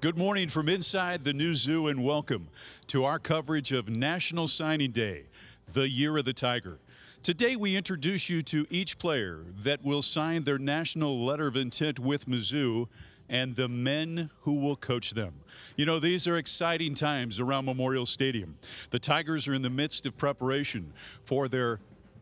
Good morning from inside the new zoo and welcome to our coverage of National Signing Day, the Year of the Tiger. Today we introduce you to each player that will sign their national letter of intent with Mizzou and the men who will coach them. You know, these are exciting times around Memorial Stadium. The Tigers are in the midst of preparation for their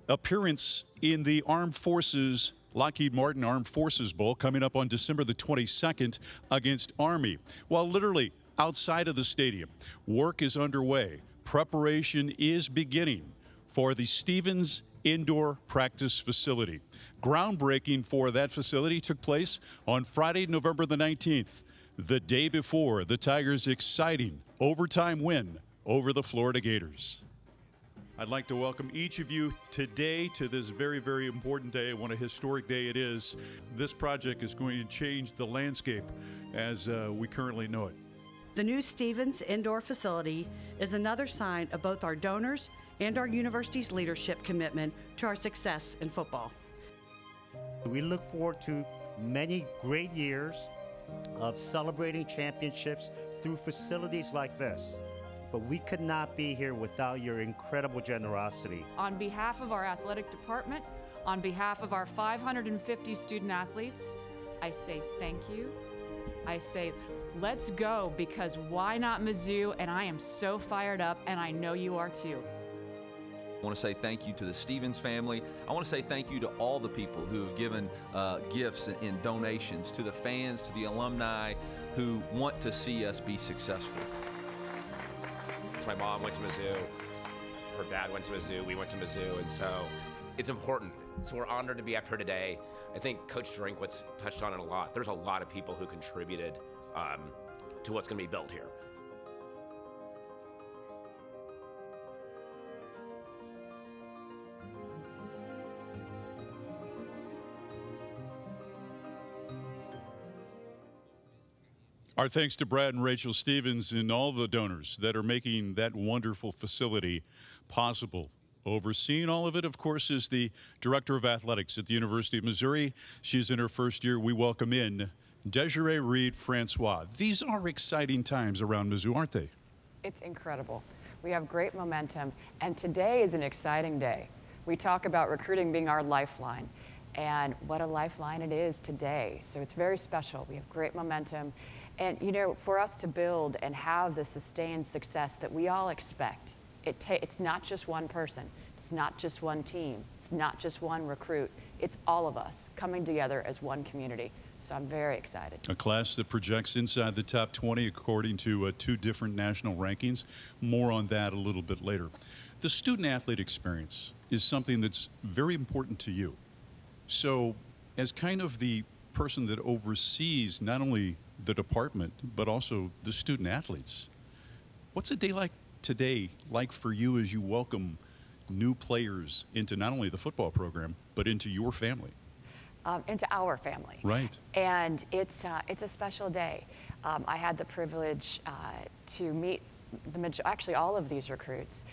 appearance in the Armed Forces Lockheed Martin Armed Forces Bowl coming up on December the 22nd against Army. While literally outside of the stadium, work is underway. Preparation is beginning for the Stevens Indoor Practice Facility. Groundbreaking for that facility took place on Friday, November the 19th, the day before the Tigers' exciting overtime win over the Florida Gators. I'd like to welcome each of you today to this very, very important day. What a historic day it is. This project is going to change the landscape as we currently know it. The new Stevens Indoor Facility is another sign of both our donors and our university's leadership commitment to our success in football. We look forward to many great years of celebrating championships through facilities like this. But we could not be here without your incredible generosity. On behalf of our athletic department, on behalf of our 550 student athletes, I say thank you. I say, let's go, because why not Mizzou? And I am so fired up, and I know you are too. I want to say thank you to the Stevens family. I want to say thank you to all the people who have given gifts and donations, to the fans, to the alumni who want to see us be successful. My mom went to Mizzou, her dad went to Mizzou, we went to Mizzou, and so it's important. So we're honored to be up here today. I think Coach Drinkwitz touched on it a lot. There's a lot of people who contributed to what's going to be built here. Our thanks to Brad and Rachel Stevens and all the donors that are making that wonderful facility possible. Overseeing all of it, of course, is the Director of Athletics at the University of Missouri. She's in her first year. We welcome in Desiree Reed-Francois. These are exciting times around Mizzou, aren't they? It's incredible. We have great momentum, and today is an exciting day. We talk about recruiting being our lifeline, and what a lifeline it is today. So it's very special. We have great momentum. And, you know, for us to build and have the sustained success that we all expect, it's not just one person. It's not just one team. It's not just one recruit. It's all of us coming together as one community. So I'm very excited. A class that projects inside the top 20 according to two different national rankings. More on that a little bit later. The student-athlete experience is something that's very important to you. So as kind of the person that oversees not only the department, but also the student athletes, what's a day like today like for you as you welcome new players into not only the football program, but into your family? Into our family. Right. And it's a special day. I had the privilege to meet actually all of these recruits,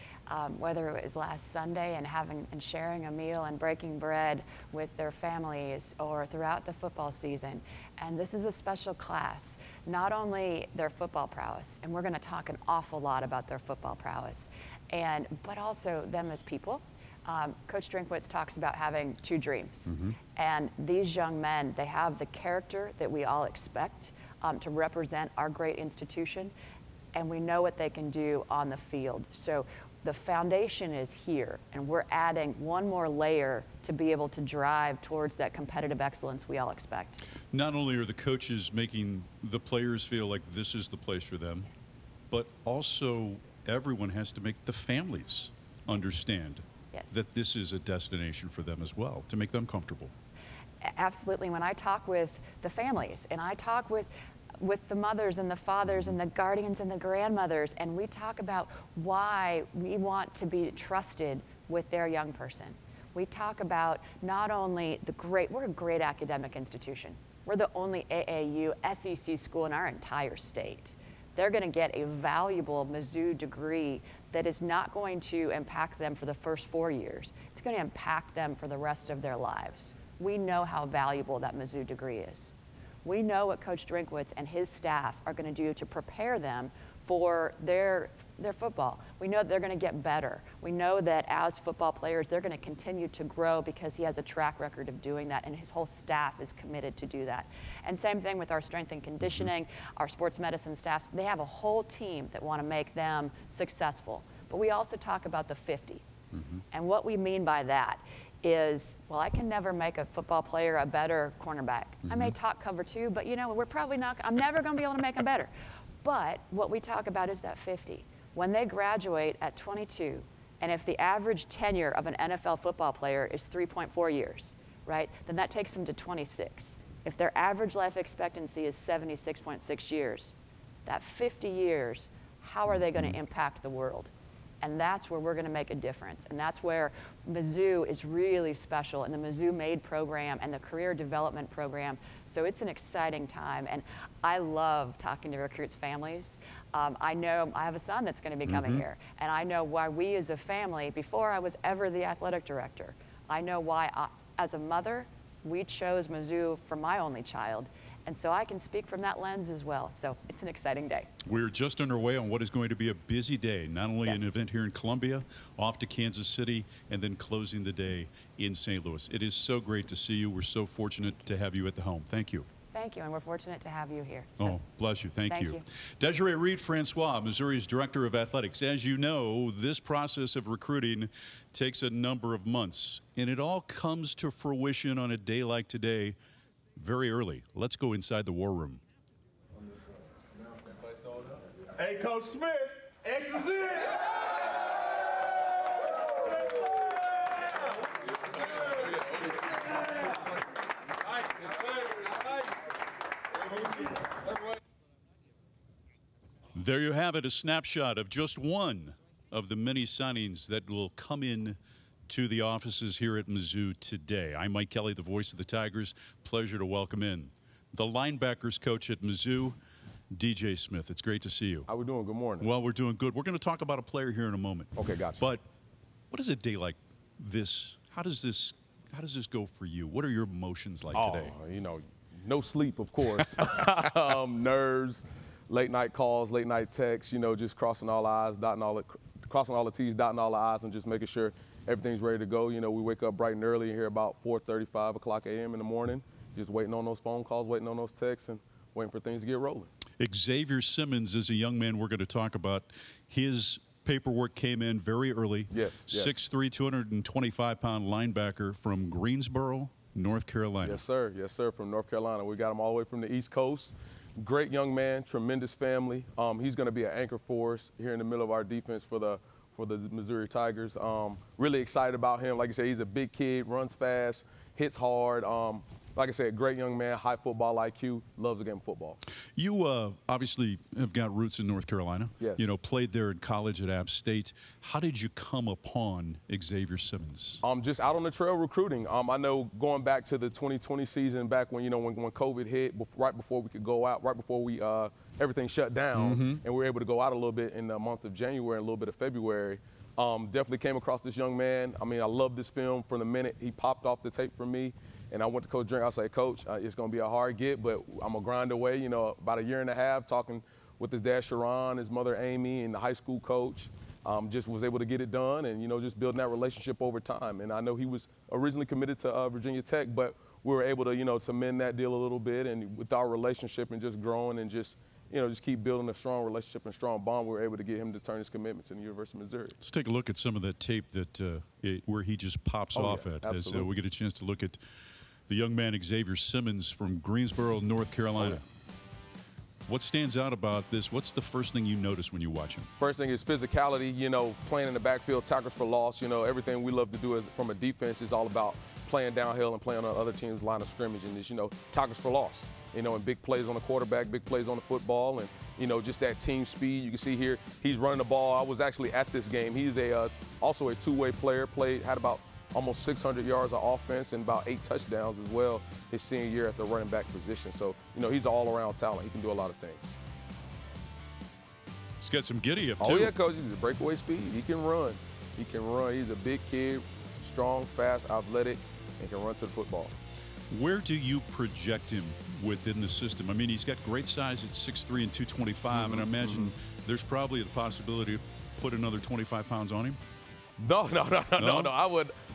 whether it was last Sunday and sharing a meal and breaking bread with their families, or throughout the football season. And this is a special class, not only their football prowess, and we're going to talk an awful lot about their football prowess, but also them as people. Coach Drinkwitz talks about having two dreams. Mm-hmm. And these young men, they have the character that we all expect to represent our great institution, and we know what they can do on the field. So the foundation is here, and we're adding one more layer to be able to drive towards that competitive excellence we all expect. Not only are the coaches making the players feel like this is the place for them, but also everyone has to make the families understand that this is a destination for them as well, to make them comfortable. Absolutely. When I talk with the families, and I talk with the mothers and the fathers and the guardians and the grandmothers, and we talk about why we want to be trusted with their young person. We talk about not only we're a great academic institution. We're the only AAU SEC school in our entire state. They're going to get a valuable Mizzou degree that is not going to impact them for the first 4 years. It's going to impact them for the rest of their lives. We know how valuable that Mizzou degree is. We know what Coach Drinkwitz and his staff are going to do to prepare them for their football. We know that they're going to get better. We know that as football players, they're going to continue to grow because he has a track record of doing that, and his whole staff is committed to do that. And same thing with our strength and conditioning, our sports medicine staff. They have a whole team that want to make them successful. But we also talk about the 50. And what we mean by that is, well, I can never make a football player a better cornerback. I may talk cover 2, but you know, we're probably not, I'm never going to be able to make them better. But what we talk about is that 50. When they graduate at 22, and if the average tenure of an NFL football player is 3.4 years, right, then that takes them to 26. If their average life expectancy is 76.6 years, that 50 years, how are they going to impact the world? And that's where we're going to make a difference. And that's where Mizzou is really special, and the Mizzou MADE program and the career development program. So it's an exciting time. And I love talking to recruits' families. I know I have a son that's going to be coming here. And I know why we as a family, before I was ever the athletic director, I know why as a mother, we chose Mizzou for my only child. And so I can speak from that lens as well. So it's an exciting day. We're just underway on what is going to be a busy day, not only an event here in Columbia, off to Kansas City, and then closing the day in St. Louis. It is so great to see you. We're so fortunate to have you at the helm. Thank you. Thank you, and we're fortunate to have you here. Oh, bless you. Thank you. you. Desiree Reed-Francois, Missouri's Director of Athletics. As you know, this process of recruiting takes a number of months, and it all comes to fruition on a day like today very early. Let's go inside the war room. Hey, Coach Smith, X is in. There you have it, a snapshot of just one of the many signings that will come in to the offices here at Mizzou today. I'm Mike Kelly, the voice of the Tigers. Pleasure to welcome in the linebackers coach at Mizzou, DJ Smith. It's great to see you. How we doing? Good morning. Well, we're doing good. We're going to talk about a player here in a moment. Okay, gotcha. But what is a day like this? How does this go for you? What are your emotions like today? You know, no sleep, of course. Nerves, late night calls, late night texts. You know, just crossing all the T's, dotting all the I's, and just making sure everything's ready to go. You know, we wake up bright and early here about 4:30, 5 o'clock a.m. in the morning, just waiting on those phone calls, waiting on those texts, and waiting for things to get rolling. Xavier Simmons is a young man we're going to talk about. His paperwork came in very early. Yes. 6'3", 225-pound linebacker from Greensboro, North Carolina. Yes, sir. Yes, sir, from North Carolina. We got him all the way from the East Coast. Great young man, tremendous family. He's going to be an anchor for us here in the middle of our defense for the Missouri Tigers. Really excited about him. Like I said, he's a big kid, runs fast, hits hard. Like I said, great young man, high football IQ, loves the game of football. You obviously have got roots in North Carolina. Yes. You know, played there in college at App State. How did you come upon Xavier Simmons? Just out on the trail recruiting. I know going back to the 2020 season, back when, you know, when COVID hit, right before we could go out, right before we everything shut down, and we were able to go out a little bit in the month of January and a little bit of February. Definitely came across this young man. I mean, I love this film from the minute he popped off the tape for me. And I went to Coach Drink. I said, Coach, it's going to be a hard get, but I'm going to grind away. You know, about a year and a half talking with his dad, Sharon, his mother, Amy, and the high school coach. Just was able to get it done and, you know, just building that relationship over time. And I know he was originally committed to Virginia Tech, but we were able to, you know, to mend that deal a little bit. And with our relationship and just growing and just, you know, just keep building a strong relationship and strong bond, we were able to get him to turn his commitment to the University of Missouri. Let's take a look at some of that tape that where he just pops off at. As we get a chance to look at the young man Xavier Simmons from Greensboro, North Carolina. What stands out about this? What's the first thing you notice when you watch him? First thing is physicality, you know, playing in the backfield, tackles for loss. You know, everything we love to do from a defense is all about playing downhill and playing on other teams' line of scrimmage, and just, you know, tackles for loss. You know, and big plays on the quarterback, big plays on the football, and, you know, just that team speed. You can see here, he's running the ball. I was actually at this game. He's also a two-way player, had about almost 600 yards of offense and about 8 touchdowns as well his senior year at the running back position. So, you know, he's an all-around talent. He can do a lot of things. He's got some giddy up, too. Oh, yeah, Coach. He's a breakaway speed. He can run. He can run. He's a big kid, strong, fast, athletic, and can run to the football. Where do you project him within the system? I mean, he's got great size at 6'3" and 225, and I imagine there's probably the possibility to put another 25 pounds on him. No.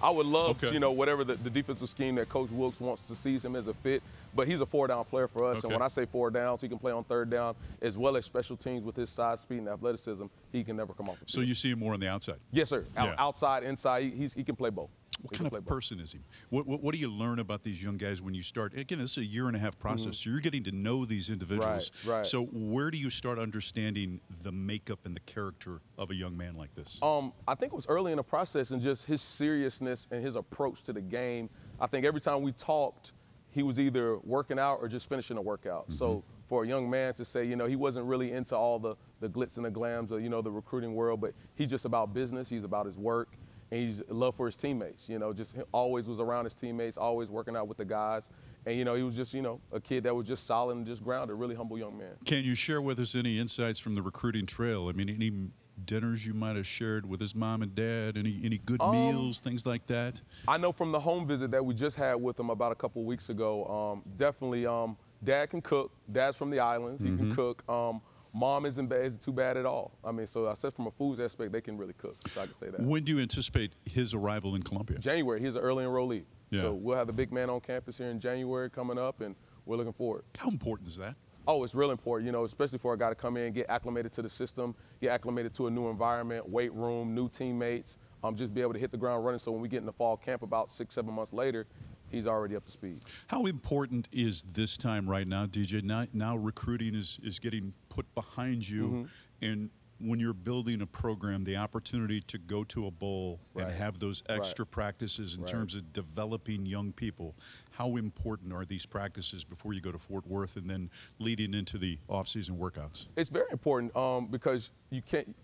I would love, Okay. whatever the defensive scheme that Coach Wilkes wants to see him as a fit. But he's a 4-down player for us. Okay. And when I say 4 downs, he can play on 3rd down as well as special teams with his size, speed, and athleticism. He can never come off the So field. you see him more on the outside. Yes, sir. Yeah. Outside, inside, he can play both. What kind of person is he? What do you learn about these young guys when you start? Again, this is a 1.5-year process, so you're getting to know these individuals. Right. So where do you start understanding the makeup and the character of a young man like this? I think it was early in the process and just his seriousness and his approach to the game. I think every time we talked, he was either working out or just finishing a workout. So for a young man to say, he wasn't really into all the glitz and the glams of, the recruiting world, but he's just about business. He's about his work. And he's love for his teammates, just always was around his teammates, always working out with the guys. And, he was just, a kid that was just solid and just grounded, really humble young man. Can you share with us any insights from the recruiting trail? I mean, any dinners you might have shared with his mom and dad, any good meals, things like that? I know from the home visit that we just had with him about a couple weeks ago, definitely Dad can cook. Dad's from the islands. He can cook. Mom isn't too bad at all. I mean, so I said from a foods aspect, they can really cook, so I can say that. When do you anticipate his arrival in Columbia? January. He's an early enrollee. Yeah. So we'll have the big man on campus here in January coming up, and we're looking forward. How important is that? Oh, it's real important, especially for a guy to come in, get acclimated to the system, get acclimated to a new environment, weight room, new teammates, just be able to hit the ground running. So when we get in the fall camp about 6-7 months later, he's already up to speed. How important is this time right now, DJ? Now recruiting is getting put behind you, and when you're building a program, the opportunity to go to a bowl and have those extra practices in terms of developing young people. How important are these practices before you go to Fort Worth and then leading into the off-season workouts? It's very important because you can't.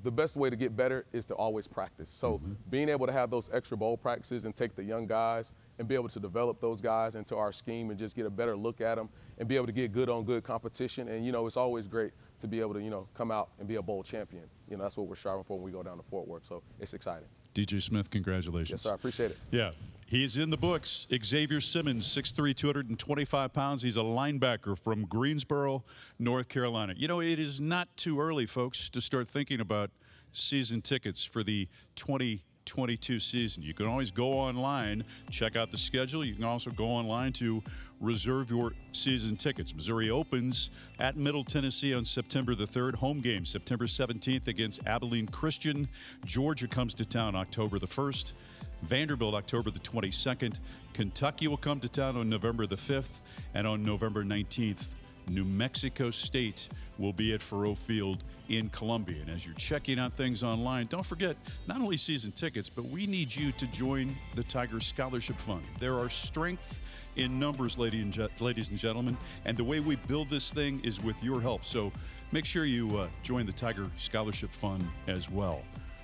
The best way to get better is to always practice. So being able to have those extra bowl practices and take the young guys and be able to develop those guys into our scheme and just get a better look at them and be able to get good on good competition. And, it's always great to be able to, come out and be a bowl champion. That's what we're striving for when we go down to Fort Worth. So it's exciting. DJ Smith, congratulations. Yes, sir. I appreciate it. Yeah. He's in the books. Xavier Simmons, 6'3", 225 pounds. He's a linebacker from Greensboro, North Carolina. It is not too early, folks, to start thinking about season tickets for the 2022 season. You can always go online, check out the schedule. You can also go online to reserve your season tickets. Missouri opens at Middle Tennessee on September the 3rd. Home game September 17th against Abilene Christian. Georgia comes to town October the 1st. Vanderbilt October the 22nd. Kentucky will come to town on November the 5th. And on November 19th, New Mexico State will be at Faurot Field in Columbia. And as you're checking out things online, don't forget not only season tickets, but we need you to join the Tiger Scholarship Fund. There are strength in numbers, ladies and gentlemen, and the way we build this thing is with your help. So make sure you join the Tiger Scholarship Fund as well.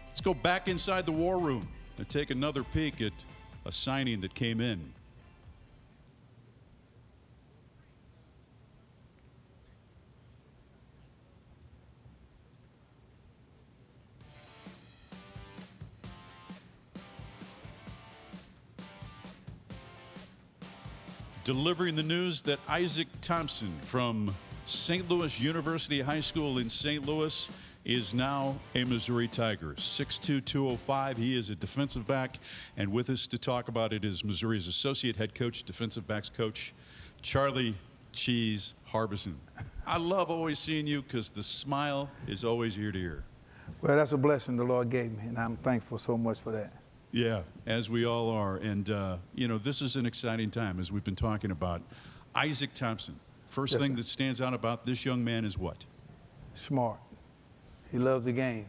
Let's go back inside the war room and take another peek at a signing that came in. Delivering the news that Isaac Thompson from St. Louis University High School in St. Louis is now a Missouri Tiger. 6'2", 205. He is a defensive back. And with us to talk about it is Missouri's associate head coach, defensive backs coach, Charlie Cheese Harbison. I love always seeing you because the smile is always ear to ear. Well, that's a blessing the Lord gave me, and I'm thankful so much for that. Yeah, as we all are. And, this is an exciting time, as we've been talking about. Isaac Thompson, first thing that stands out about this young man is what? Smart. He loves the game.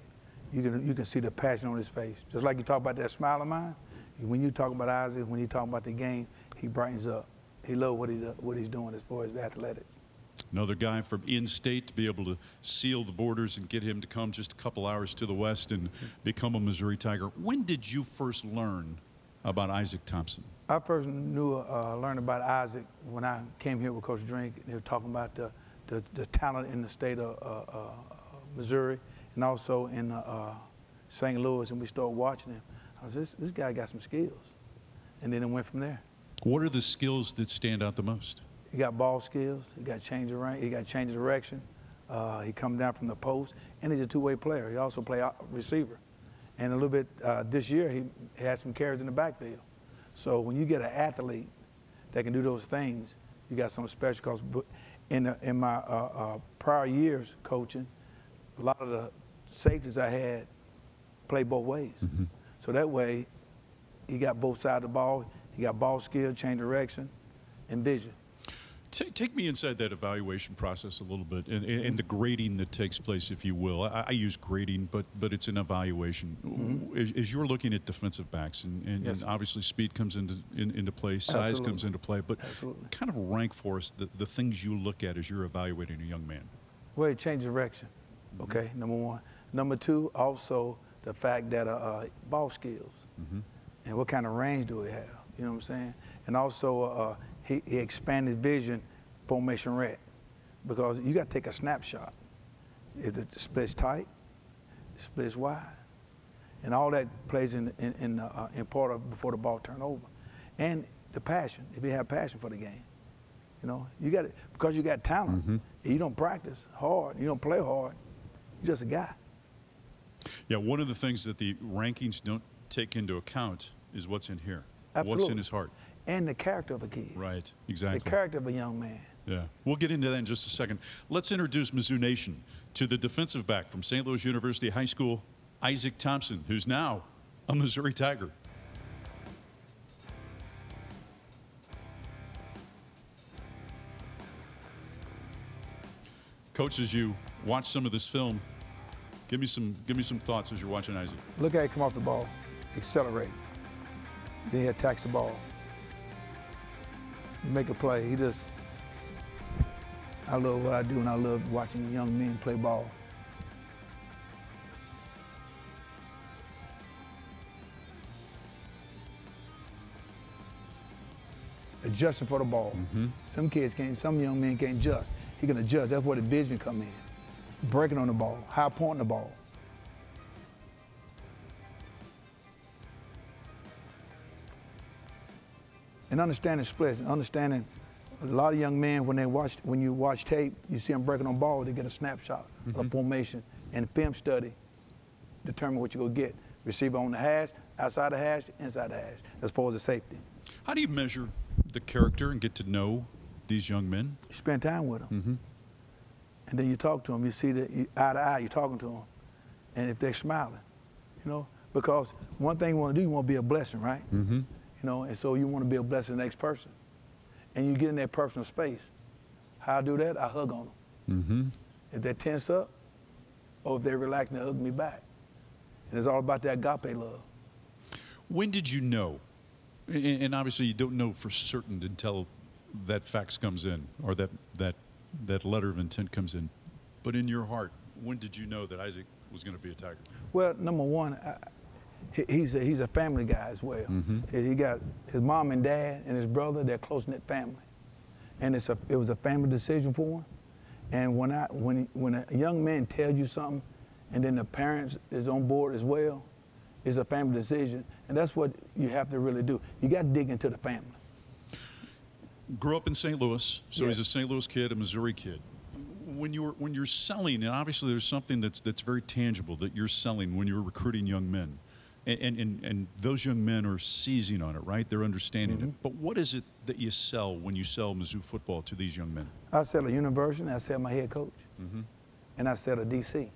You can see the passion on his face. Just like you talk about that smile of mine, when you talk about Isaac, when you talk about the game, he brightens up. He loves what he's doing as far as the athletic. Another guy from in-state to be able to seal the borders and get him to come just a couple hours to the west and become a Missouri Tiger. When did you first learn about Isaac Thompson? I first learned about Isaac when I came here with Coach Drink. They were talking about the talent in the state of Missouri and also in St. Louis, and we started watching him. I was this guy got some skills, and then it went from there. What are the skills that stand out the most? He got ball skills. He got change of rank. He got change of direction. He comes down from the post, and he's a two-way player. He also plays receiver. And a little bit this year, he had some carries in the backfield. So when you get an athlete that can do those things, you got something special. Because in my prior years coaching, a lot of the safeties I had play both ways. So that way, he got both sides of the ball. He got ball skill, change direction, and vision. Take me inside that evaluation process a little bit, and the grading that takes place, if you will. I use grading, but it's an evaluation. As you're looking at defensive backs, and obviously speed comes into play, size comes into play, but kind of rank for us the things you look at as you're evaluating a young man. Well, change direction, okay, number one. Number two, also the fact that ball skills, and what kind of range do he have, you know what I'm saying? And also, he expanded vision, formation red, because you got to take a snapshot. If it splits tight, it splits wide, and all that plays in part of before the ball turn over, and the passion. If you have passion for the game, you know you got it because you got talent. You don't practice hard, you don't play hard. You're just a guy. Yeah, one of the things that the rankings don't take into account is what's in here, Absolutely. what's in his heart. And the character of a kid. Right, exactly. The character of a young man. Yeah, we'll get into that in just a second. Let's introduce Mizzou Nation to the defensive back from St. Louis University High School, Isaac Thompson, who's now a Missouri Tiger. Coach, as you watch some of this film, give me some thoughts as you're watching Isaac. Look at him come off the ball, accelerate. Then he attacks the ball. You make a play. I love what I do, and I love watching young men play ball. Adjusting for the ball. Some young men can't adjust. He can adjust. That's where the vision come in. Breaking on the ball, high pointing the ball. And understanding splits, understanding a lot of young men when you watch tape, you see them breaking on ball, they get a snapshot of formation, and film study determine what you're gonna get. Receiver on the hash, outside the hash, inside the hash, as far as the safety. How do you measure the character and get to know these young men? You spend time with them, and then you talk to them. You see that eye to eye, you're talking to them, and if they're smiling, you know, because one thing you want to do, you want to be a blessing, right? You know, and so you want to be a blessing to the next person. And you get in that personal space. How I do that? I hug on them. If they're tense up, or if they're relaxed, they hug me back. And it's all about that agape love. When did you know? And obviously you don't know for certain until that fax comes in or that letter of intent comes in. But in your heart, when did you know that Isaac was going to be a Tiger? Well, number one, he's a family guy as well. He got his mom and dad and his brother. They're close-knit family, and it was a family decision for him. And when a young man tells you something, and then the parents is on board as well, it's a family decision, and that's what you have to really do. You got to dig into the family. Grew up in St. Louis, so he's a St. Louis kid, a Missouri kid. When you're selling, and obviously there's something that's very tangible that you're selling when you're recruiting young men. And those young men are seizing on it, right? They're understanding it. But what is it that you sell when you sell Mizzou football to these young men? I sell a university, I sell my head coach, and I sell a DC.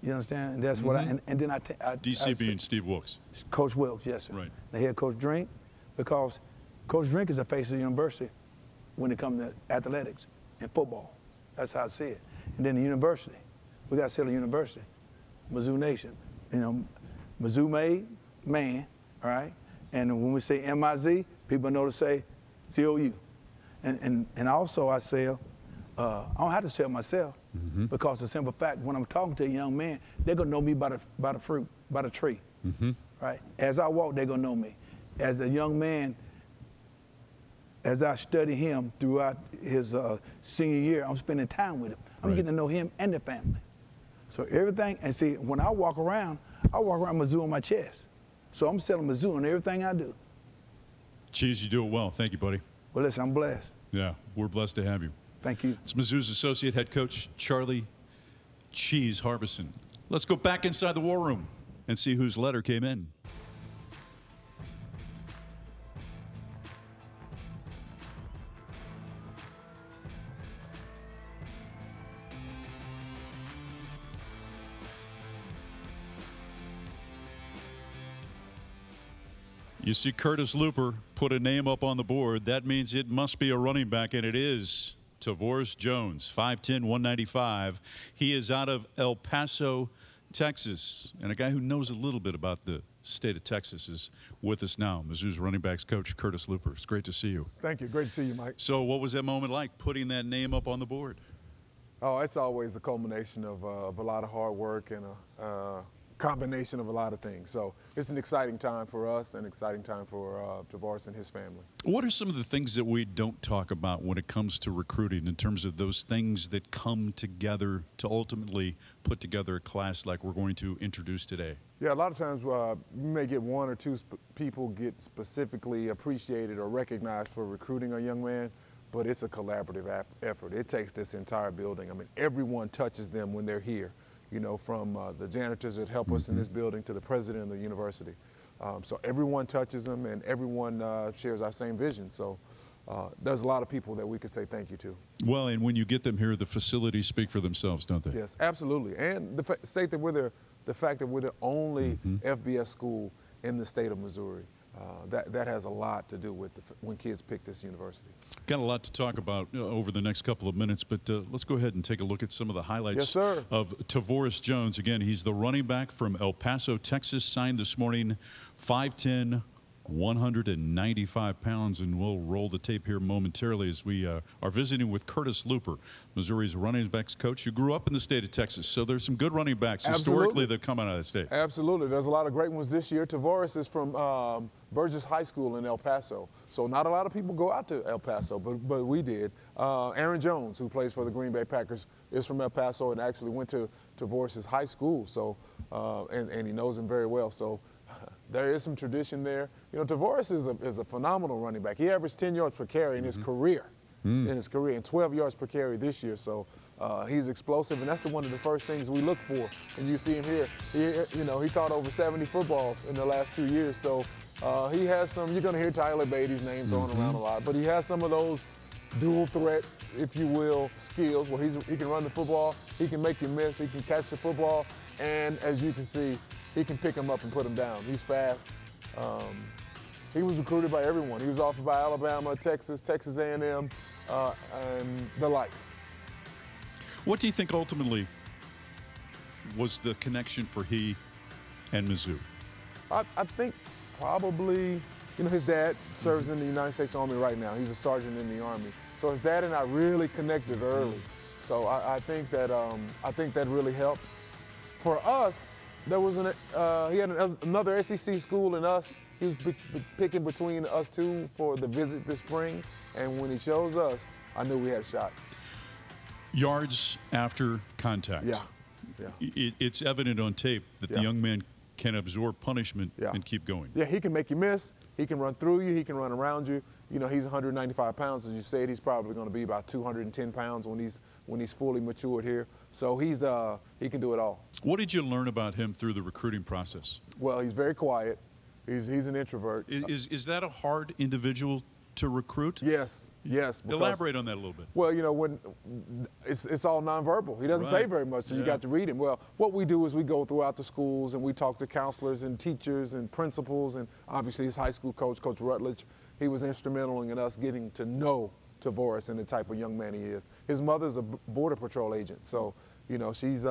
You understand? And that's what and then I DC being Steve Wilkes. Coach Wilkes, yes, sir. Right. The head coach Drink, because Coach Drink is the face of the university when it comes to athletics and football. That's how I see it. And then the university, we got to sell a university, Mizzou Nation. You know, Mizzou made man, all right? And when we say M-I-Z, people know to say C-O-U. And also I sell, I don't have to sell myself because the simple fact, when I'm talking to a young man, they're gonna know me by the fruit, by the tree, right? As I walk, they're gonna know me. As the young man, as I study him throughout his senior year, I'm spending time with him. I'm getting to know him and the family. So everything, and see, when I walk around Mizzou on my chest. So I'm selling Mizzou in everything I do. Cheese, you do it well. Thank you, buddy. Well, listen, I'm blessed. Yeah, we're blessed to have you. Thank you. It's Mizzou's associate head coach, Charlie Cheese Harbison. Let's go back inside the war room and see whose letter came in. You see Curtis Looper put a name up on the board. That means it must be a running back, and it is Tavoris Jones, 5'10", 195. He is out of El Paso, Texas. And a guy who knows a little bit about the state of Texas is with us now. Mizzou's running backs coach, Curtis Looper. It's great to see you. Thank you. Great to see you, Mike. So what was that moment like, putting that name up on the board? Oh, it's always a culmination of a lot of hard work and a combination of a lot of things. So it's an exciting time for us, an exciting time for Tavares and his family. What are some of the things that we don't talk about when it comes to recruiting in terms of those things that come together to ultimately put together a class like we're going to introduce today? Yeah, a lot of times you may get one or two people get specifically appreciated or recognized for recruiting a young man, but it's a collaborative effort. It takes this entire building. I mean, everyone touches them when they're here. You know, from the janitors that help us in this building to the president of the university. So everyone touches them and everyone shares our same vision. So there's a lot of people that we could say thank you to. Well, and when you get them here, the facilities speak for themselves, don't they? Yes, absolutely. And the fact that we're the only FBS school in the state of Missouri. That has a lot to do with when kids pick this university. Got a lot to talk about over the next couple of minutes, but let's go ahead and take a look at some of the highlights of Tavoris Jones. Again, he's the running back from El Paso, Texas, signed this morning, 5'10", 195 pounds, and we'll roll the tape here momentarily as we are visiting with Curtis Looper, Missouri's running backs coach, who grew up in the state of Texas. So there's some good running backs historically that come out of the state. Absolutely. There's a lot of great ones this year. Tavares is from Burgess High School in El Paso. So not a lot of people go out to El Paso, but we did. Aaron Jones, who plays for the Green Bay Packers, is from El Paso and actually went to Tavares' high school. So and he knows him very well. So there is some tradition there. You know, Tavares is a phenomenal running back. He averaged 10 yards per carry in his career, and 12 yards per carry this year. So he's explosive, and that's one of the first things we look for. And you see him here. He caught over 70 footballs in the last 2 years. So he has some. You're going to hear Tyler Beatty's name thrown around a lot, but he has some of those dual threat, if you will, skills where he can run the football, he can make you miss, he can catch the football, and as you can see, he can pick him up and put him down. He's fast. He was recruited by everyone. He was offered by Alabama, Texas, Texas A&M, and the likes. What do you think ultimately was the connection for he and Mizzou? I think probably, his dad serves in the United States Army right now. He's a sergeant in the Army. So his dad and I really connected early. So I think that really helped. For us, there was he had another SEC school and us. He was picking between us two for the visit this spring, and when he chose us, I knew we had a shot. Yards after contact. Yeah. It's evident on tape that the young man can absorb punishment and keep going. Yeah, he can make you miss. He can run through you. He can run around you. You know, he's 195 pounds, as you said. He's probably going to be about 210 pounds when he's fully matured here. So he can do it all. What did you learn about him through the recruiting process? Well, he's very quiet. He's an introvert. Is that a hard individual to recruit? Yes. Elaborate on that a little bit. Well, when it's all nonverbal. He doesn't say very much, so you got to read him. Well, what we do is we go throughout the schools and we talk to counselors and teachers and principals, and obviously his high school coach, Coach Rutledge. He was instrumental in us getting to know Tavoris and the type of young man he is. His mother's a Border Patrol agent, so she's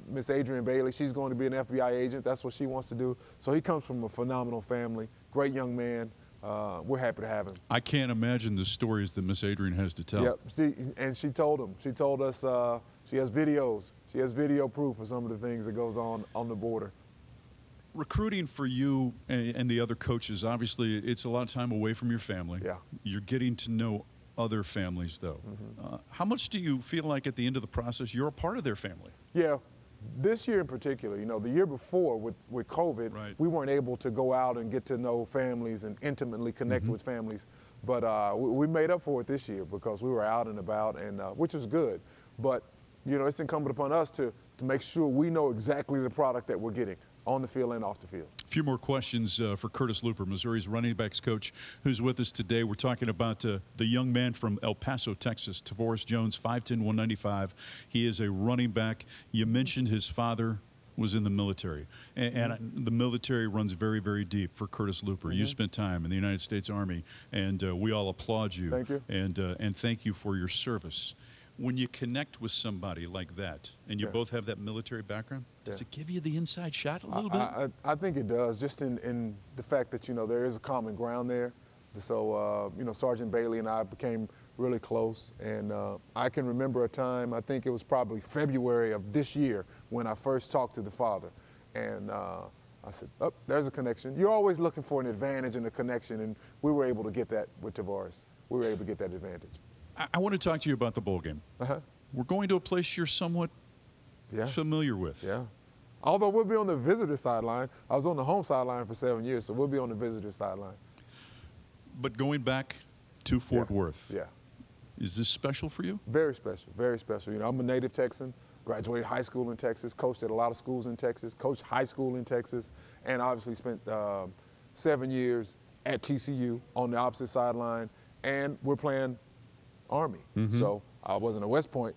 Miss Adrienne Bailey. She's going to be an FBI agent. That's what she wants to do. So he comes from a phenomenal family, great young man. We're happy to have him. I can't imagine the stories that Miss Adrienne has to tell. Yep, and she told him. She told us she has videos. She has video proof of some of the things that goes on the border. Recruiting for you and the other coaches, obviously it's a lot of time away from your family. Yeah. You're getting to know other families, though. How much do you feel like at the end of the process you're a part of their family? Yeah, this year in particular, you know, the year before with COVID, Right. we weren't able to go out and get to know families and intimately connect with families. But we made up for it this year because we were out and about, and which was good. But, you know, it's incumbent upon us to make sure we know exactly the product that we're getting on the field and off the field. A few more questions for Curtis Looper, Missouri's running backs coach, who's with us today. We're talking about the young man from El Paso, Texas, Tavoris Jones, 5'10", 195. He is a running back. You mentioned his father was in the military, and the military runs very, very deep for Curtis Looper. You spent time in the United States Army, and we all applaud you. Thank you. And thank you for your service. When you connect with somebody like that, and you both have that military background, does it give you the inside shot a little bit? I think it does, just in the fact that, you know, there is a common ground there. So, you know, Sergeant Bailey and I became really close. And I can remember a time, I think it was probably February of this year, when I first talked to the father. And I said, oh, there's a connection. You're always looking for an advantage and a connection, and we were able to get that with Tavoris. We were able to get that advantage. I want to talk to you about the bowl game. We're going to a place you're somewhat familiar with. Yeah. Although we'll be on the visitor sideline. I was on the home sideline for 7 years, so we'll be on the visitor sideline. But going back to Fort Worth. Yeah. Is this special for you? Very special, very special. You know, I'm a native Texan, graduated high school in Texas, coached at a lot of schools in Texas, coached high school in Texas, and obviously spent 7 years at TCU on the opposite sideline, and we're playing Army. So I wasn't a West Point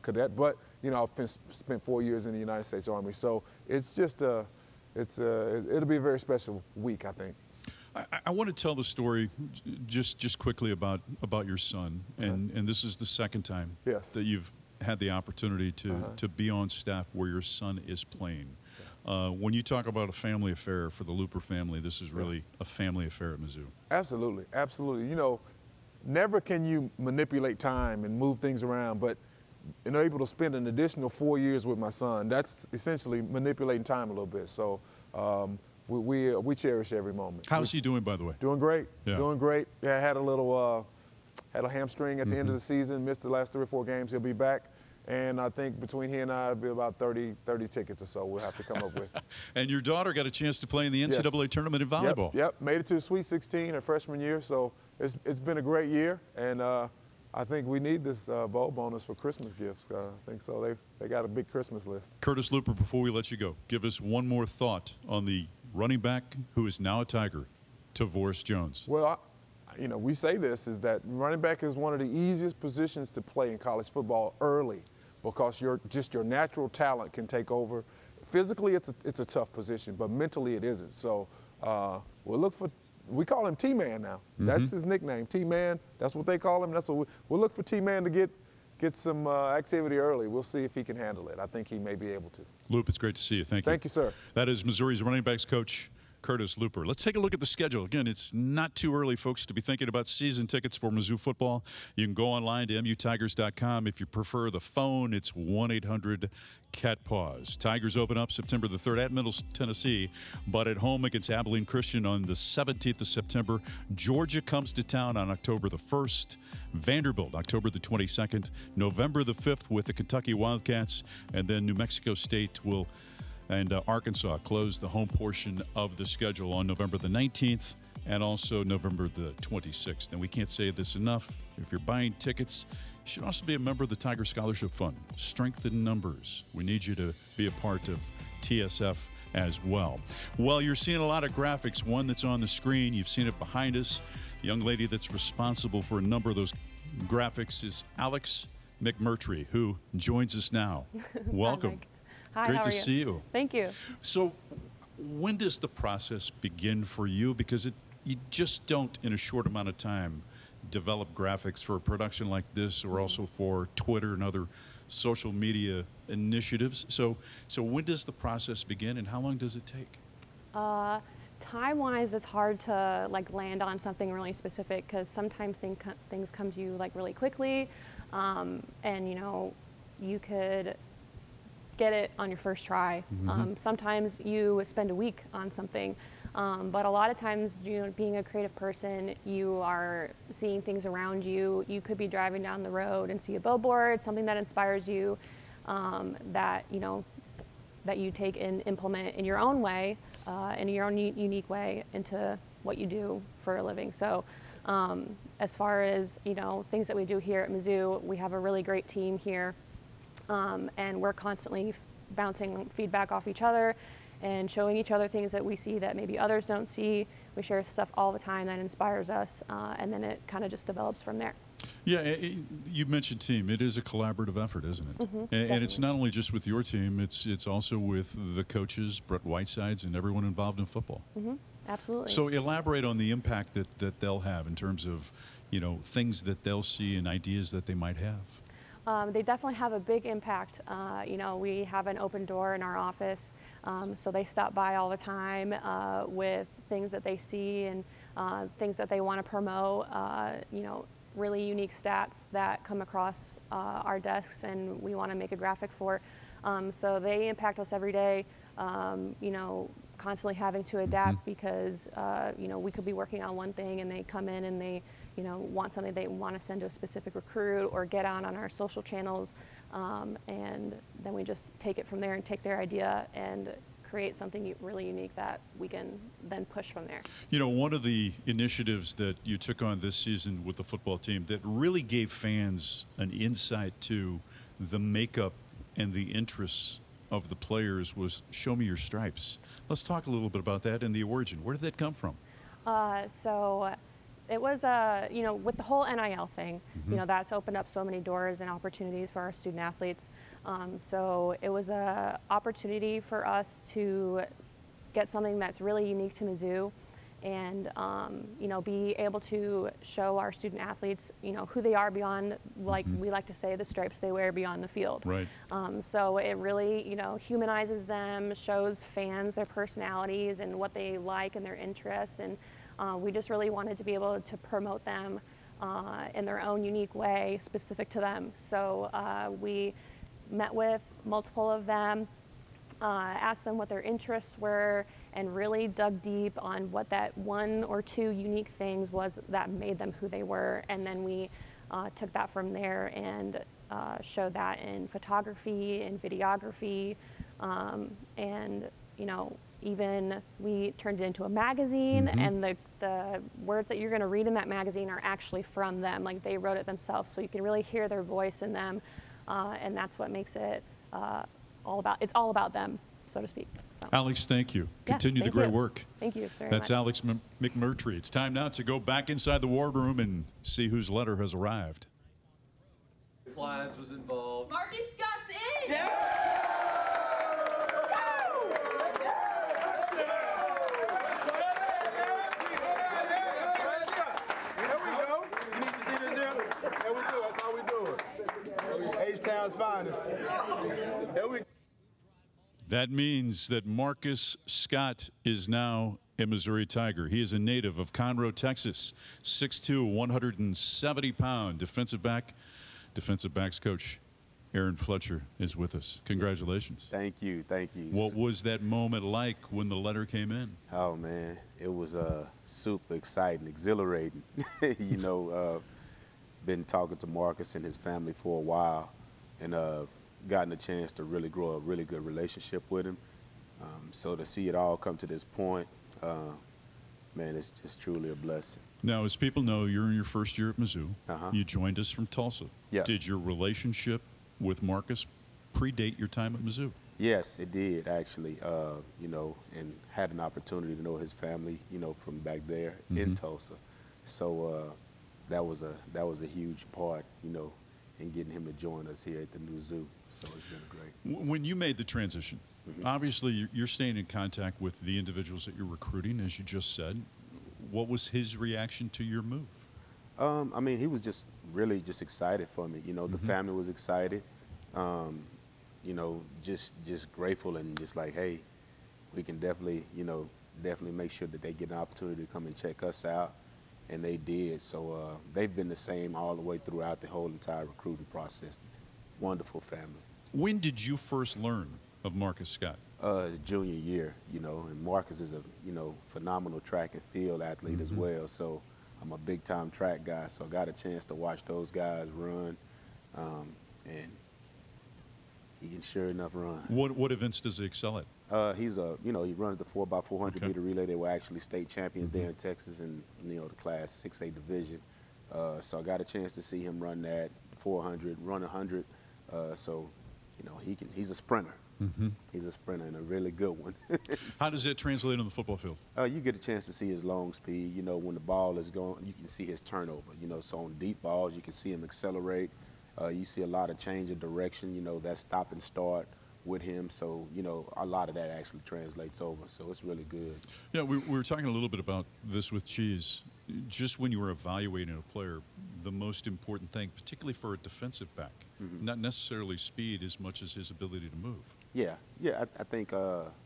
cadet, but, you know, I've spent 4 years in the United States Army. So it's just, it'll be a very special week, I think. I want to tell the story just quickly about your son, and this is the second time that you've had the opportunity to be on staff where your son is playing. When you talk about a family affair for the Looper family, this is really a family affair at Mizzou. Absolutely, absolutely. You know, never can you manipulate time and move things around, but you know, able to spend an additional 4 years with my son, that's essentially manipulating time a little bit. So we cherish every moment. How's he doing, by the way? Doing great. Yeah. Doing great. Yeah, I had a hamstring at the end of the season, missed the last 3 or 4 games. He'll be back. And I think between he and I, it'll be about 30 tickets or so we'll have to come up with. And your daughter got a chance to play in the NCAA tournament in volleyball. Yep, made it to the Sweet 16 her freshman year. So it's been a great year. And I think we need this bowl bonus for Christmas gifts. I think so. They got a big Christmas list. Curtis Looper, before we let you go, give us one more thought on the running back who is now a Tiger, Tavoris Jones. Well, you know, we say this, is that running back is one of the easiest positions to play in college football early, because your natural talent can take over. Physically, it's a tough position, but mentally it isn't. So we call him T-Man now. That's his nickname, T-Man. That's what they call him. That's what we'll look for T-Man to get some activity early. We'll see if he can handle it. I think he may be able to. Loop, it's great to see you. Thank you. Thank you, sir. That is Missouri's running backs coach, Curtis Looper. Let's take a look at the schedule. Again, it's not too early, folks, to be thinking about season tickets for Mizzou football. You can go online to mutigers.com. If you prefer the phone, it's 1-800-CAT-PAWS. Tigers open up September the 3rd at Middle Tennessee, but at home against Abilene Christian on the 17th of September. Georgia comes to town on October the 1st. Vanderbilt, October the 22nd. November the 5th with the Kentucky Wildcats. And then New Mexico State and Arkansas close the home portion of the schedule on November the 19th and also November the 26th. And we can't say this enough. If you're buying tickets, you should also be a member of the Tiger Scholarship Fund. Strength in numbers. We need you to be a part of TSF as well. Well, you're seeing a lot of graphics. One that's on the screen. You've seen it behind us. The young lady that's responsible for a number of those graphics is Alex McMurtry, who joins us now. Welcome. Hi, Great how to are you? see you. Thank you. So when does the process begin for you? Because you just don't, in a short amount of time, develop graphics for a production like this, or also for Twitter and other social media initiatives. So when does the process begin, and how long does it take? Time-wise, it's hard to land on something really specific, because sometimes things come to you really quickly, and you could get it on your first try. Sometimes you spend a week on something, but a lot of times, being a creative person, you are seeing things around you. You could be driving down the road and see a billboard, something that inspires you, that that you take and implement in your own way, in your own unique way into what you do for a living. So as far as, things that we do here at Mizzou, we have a really great team here, and we're constantly bouncing feedback off each other and showing each other things that we see that maybe others don't see. We share stuff all the time that inspires us, and then it kind of just develops from there. Yeah, you mentioned team. It is a collaborative effort, isn't it? And it's not only just with your team, it's also with the coaches, Brett Whitesides, and everyone involved in football. Absolutely. So elaborate on the impact that they'll have in terms of, things that they'll see and ideas that they might have. They definitely have a big impact. We have an open door in our office, so they stop by all the time with things that they see and things that they want to promote, really unique stats that come across our desks and we want to make a graphic for. So they impact us every day, constantly having to adapt because, we could be working on one thing and they come in and they, want something they want to send to a specific recruit or get on our social channels. And then we just take it from there and take their idea and create something really unique that we can then push from there. One of the initiatives that you took on this season with the football team that really gave fans an insight to the makeup and the interests of the players was Show Me Your Stripes. Let's talk a little bit about that and the origin. Where did that come from? So it was, with the whole NIL thing, that's opened up so many doors and opportunities for our student athletes. So it was an opportunity for us to get something that's really unique to Mizzou and, be able to show our student athletes, who they are beyond, like we like to say, the stripes they wear beyond the field. Right. So it really, humanizes them, shows fans their personalities and what they like and their interests. And we just really wanted to be able to promote them in their own unique way, specific to them. So we met with multiple of them, asked them what their interests were, and really dug deep on what that one or two unique things was that made them who they were. And then we took that from there and showed that in photography and videography, and even we turned it into a magazine, and the words that you're going to read in that magazine are actually from them, like they wrote it themselves, so you can really hear their voice in them, and that's what makes it it's all about them, so to speak. So. Alex, thank you. Continue the great work. Thank you very That's much. Alex McMurtry. It's time now to go back inside the war room and see whose letter has arrived. Clives was involved. Marcus Scott's in! H-Town's finest. Here we go. That means that Marcus Scott is now a Missouri Tiger. He is a native of Conroe, Texas, 6'2", 170-pound defensive back. Defensive backs coach Aaron Fletcher is with us. Congratulations. Thank you. Thank you. What was that moment like when the letter came in? Oh, man, it was super exciting, exhilarating. Been talking to Marcus and his family for a while, and gotten a chance to really grow a really good relationship with him. So to see it all come to this point, man, it's just truly a blessing. Now, as people know, you're in your first year at Mizzou. You joined us from Tulsa. Yeah. Did your relationship with Marcus predate your time at Mizzou? Yes, it did, actually, and had an opportunity to know his family, from back there in Tulsa. So that was a huge part, in getting him to join us here at the new zoo. So it's been great. When you made the transition, obviously you're staying in contact with the individuals that you're recruiting, as you just said. What was his reaction to your move? I mean, he was just really just excited for me. The family was excited. Just grateful and just like, hey, we can definitely make sure that they get an opportunity to come and check us out. And they did. So they've been the same all the way throughout the whole entire recruiting process. Wonderful family. When did you first learn of Marcus Scott? His junior year, and Marcus is a, phenomenal track and field athlete as well. So I'm a big time track guy. So I got a chance to watch those guys run. And he can sure enough run. What events does he excel at? He's he runs the 4x400 Okay. meter relay. They were actually state champions there in Texas in the class 6A division. So I got a chance to see him run that 400, run 100. So he's a sprinter. He's a sprinter and a really good one. How does that translate on the football field? You get a chance to see his long speed. When the ball is going, you can see his turnover. So on deep balls, you can see him accelerate. You see a lot of change of direction. That stop and start with him. So a lot of that actually translates over. So it's really good. Yeah, we were talking a little bit about this with Cheese. Just when you were evaluating a player, the most important thing, particularly for a defensive back, not necessarily speed as much as his ability to move. Yeah. I think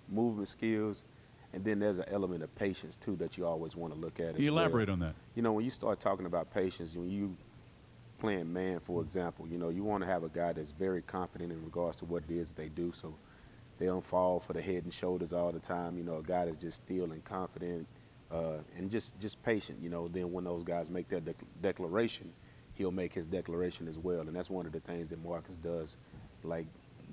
movement skills, and then there's an element of patience too that you always want to look at. Elaborate on that. When you start talking about patience, when you playing man, for example, you want to have a guy that's very confident in regards to what it is that they do, so they don't fall for the head and shoulders all the time. A guy that's just still and confident and just patient. Then when those guys make their declaration, he'll make his declaration as well, and that's one of the things that Marcus does, like,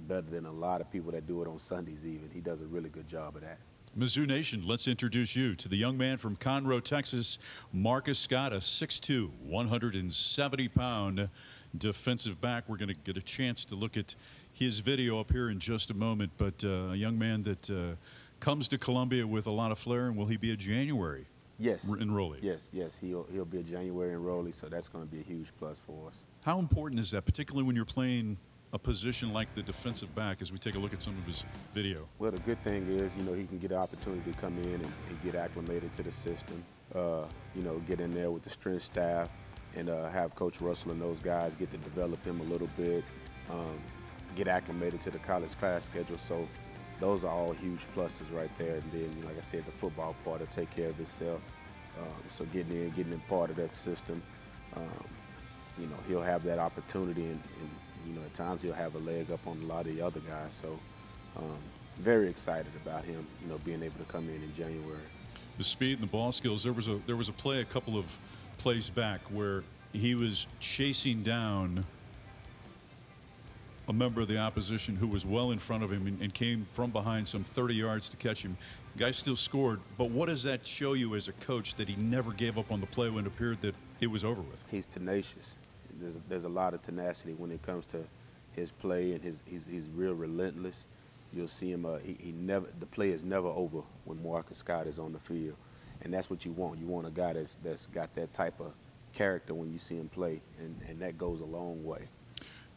better than a lot of people that do it on Sundays even. He does a really good job of that. Mizzou Nation, let's introduce you to the young man from Conroe, Texas, Marcus Scott, a 6'2", 170-pound defensive back. We're going to get a chance to look at his video up here in just a moment, but a young man that comes to Columbia with a lot of flair, and will he be a January enrollee? Yes, he'll be a January enrollee, so that's going to be a huge plus for us. How important is that, particularly when you're playing a position like the defensive back, as we take a look at some of his video? Well, the good thing is, he can get an opportunity to come in and get acclimated to the system, get in there with the strength staff and have Coach Russell and those guys get to develop him a little bit, get acclimated to the college class schedule. So those are all huge pluses right there. And then, like I said, the football part will take care of itself. So getting in part of that system, he'll have that opportunity and at times he'll have a leg up on a lot of the other guys. So very excited about him, being able to come in January. The speed and the ball skills. There was a play a couple of plays back where he was chasing down a member of the opposition who was well in front of him and came from behind some 30 yards to catch him. The guy still scored, but what does that show you as a coach, that he never gave up on the play when it appeared that it was over with? He's tenacious. There's a lot of tenacity when it comes to his play, and he's real relentless. You'll see him. The play is never over when Marcus Scott is on the field, and that's what you want. You want a guy that's got that type of character when you see him play, and that goes a long way.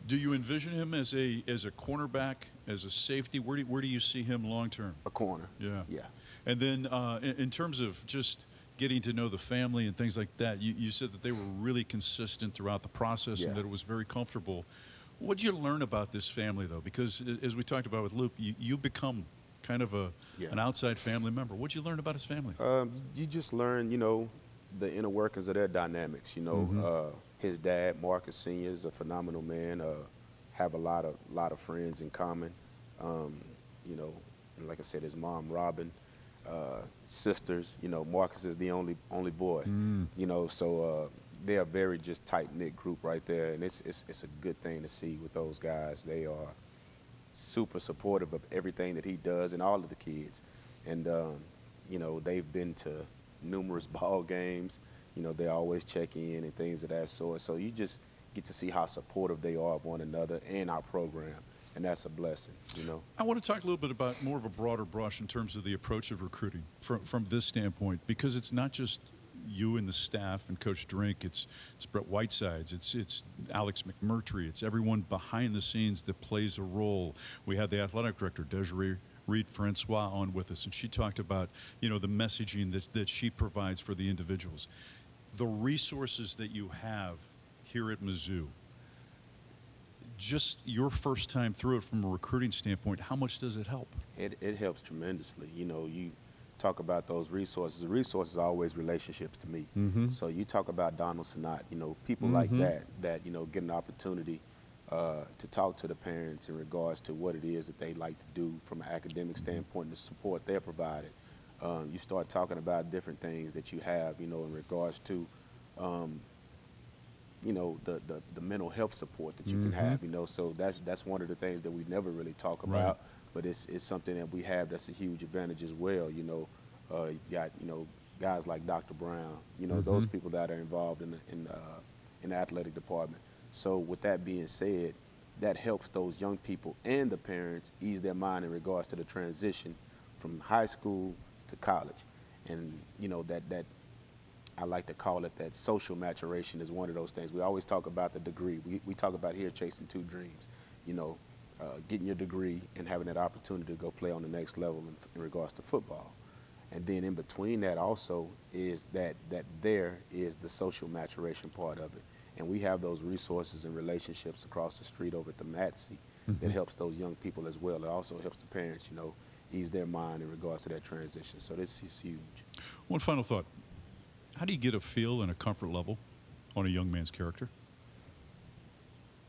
Do you envision him as a cornerback, as a safety? Where do you see him long term? A corner. Yeah. Yeah. And then in terms of just getting to know the family and things like that, you said that they were really consistent throughout the process and that it was very comfortable. What did you learn about this family, though? Because as we talked about with Luke, you become kind of an outside family member. What did you learn about his family? You just learn, the inner workings of their dynamics. His dad, Marcus Sr., is a phenomenal man. Have a lot of friends in common. And like I said, his mom, Robin. Sisters, Marcus is the only boy, so they're a very just tight-knit group right there, and it's a good thing to see with those guys. They are super supportive of everything that he does and all of the kids, and they've been to numerous ball games. They always check in and things of that sort, so you just get to see how supportive they are of one another and our program. And that's a blessing, I want to talk a little bit about more of a broader brush in terms of the approach of recruiting from this standpoint, because it's not just you and the staff and Coach Drink. It's Brett Whitesides. It's Alex McMurtry. It's everyone behind the scenes that plays a role. We had the athletic director, Desiree Reed-Francois, on with us, and she talked about the messaging that she provides for the individuals. The resources that you have here at Mizzou, just your first time through it from a recruiting standpoint, how much does it help? It helps tremendously. You talk about those resources. The resources are always relationships to me. So you talk about Donald Sinat, people like that get an opportunity to talk to the parents in regards to what it is that they like to do from an academic standpoint, the support they're provided. You start talking about different things that you have, in regards to you know, the mental health support that you can have, you know. So that's one of the things that we never really talk about, but it's something that we have that's a huge advantage as well, you know. You got, you know, guys like Dr. Brown, you know, those people that are involved in the athletic department. So with that being said, that helps those young people and the parents ease their mind in regards to the transition from high school to college. And, you know, that I like to call it that social maturation is one of those things. We always talk about the degree. We talk about here chasing two dreams, you know, getting your degree and having that opportunity to go play on the next level in regards to football. And then in between that also is that there is the social maturation part of it. And we have those resources and relationships across the street over at the MATC that helps those young people as well. It also helps the parents, you know, ease their mind in regards to that transition. So this is huge. One final thought. How do you get a feel and a comfort level on a young man's character?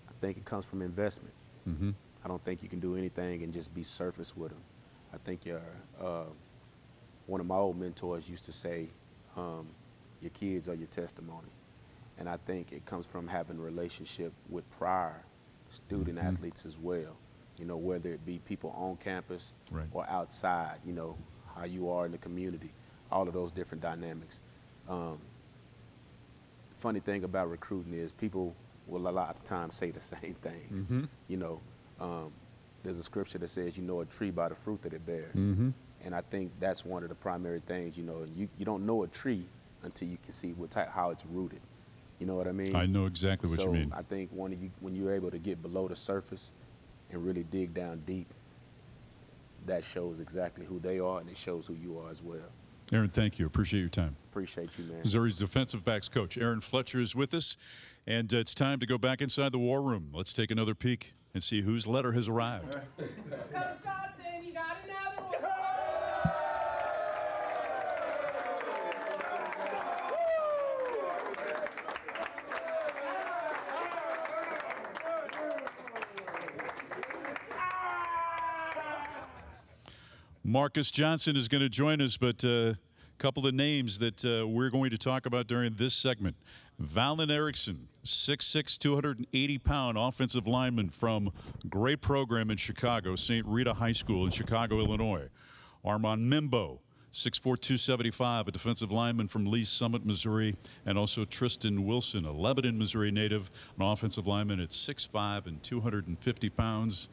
I think it comes from investment. I don't think you can do anything and just be surface with them. I think one of my old mentors used to say, your kids are your testimony. And I think it comes from having a relationship with prior student athletes as well. You know, whether it be people on campus or outside, you know, how you are in the community, all of those different dynamics. Funny thing about recruiting is people will a lot of times say the same things. You know, there's a scripture that says, you know a tree by the fruit that it bears. And I think that's one of the primary things, you know, you don't know a tree until you can see how it's rooted. You know what I mean? I know exactly what you mean. So I think when you're able to get below the surface and really dig down deep, that shows exactly who they are, and it shows who you are as well. Aaron, thank you. Appreciate your time. Appreciate you, man. Missouri's defensive backs coach, Aaron Fletcher, is with us, and it's time to go back inside the war room. Let's take another peek and see whose letter has arrived. Coach Johnson, you got another one. Marcus Johnson is going to join us, but a couple of names that we're going to talk about during this segment. Valen Erickson, 6'6", 280-pound offensive lineman from great program in Chicago, St. Rita High School in Chicago, Illinois. Armand Mimbo, 6'4", 275, a defensive lineman from Lee Summit, Missouri, and also Tristan Wilson, a Lebanon, Missouri native, an offensive lineman at 6'5" and 250 pounds.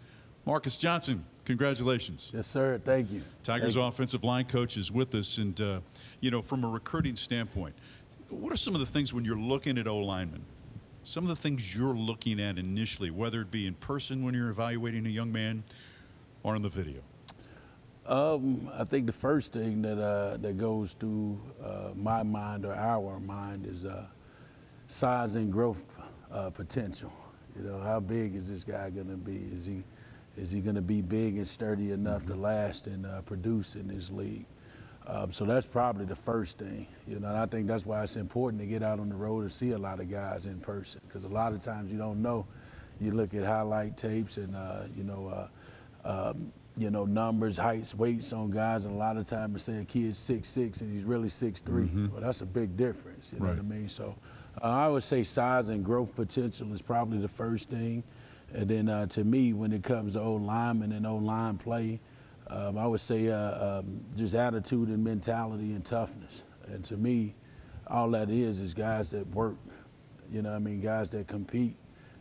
Marcus Johnson, congratulations. Yes, sir. Thank you. Tigers offensive line coach is with us. And, you know, from a recruiting standpoint, what are some of the things when you're looking at O-linemen, some of the things you're looking at initially, whether it be in person when you're evaluating a young man or on the video? I think the first thing that goes through my mind or our mind is size and growth potential. You know, how big is this guy going to be? Is he going to be big and sturdy enough to last and produce in this league? So that's probably the first thing, you know, and I think that's why it's important to get out on the road and see a lot of guys in person, because a lot of times you don't know. You look at highlight tapes and, numbers, heights, weights on guys, and a lot of times say a kid's 6'6" and he's really 6'3". Well, that's a big difference, you know what I mean? So I would say size and growth potential is probably the first thing. And then to me, when it comes to O-lineman and O-line play, I would say just attitude and mentality and toughness. And to me, all that is guys that work, you know what I mean, guys that compete.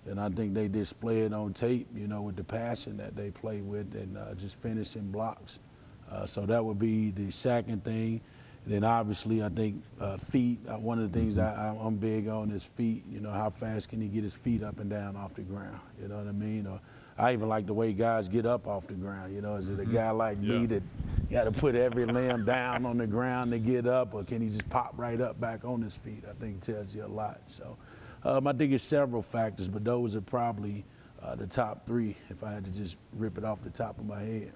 And I think they display it on tape, you know, with the passion that they play with and just finishing blocks. So that would be the second thing. And then obviously I think feet, one of the things I'm big on is feet. You know, how fast can he get his feet up and down off the ground? You know what I mean? Or I even like the way guys get up off the ground. You know, is it a guy like me that got to put every limb down on the ground to get up, or can he just pop right up back on his feet? I think it tells you a lot. So I think it's several factors, but those are probably the top three if I had to just rip it off the top of my head.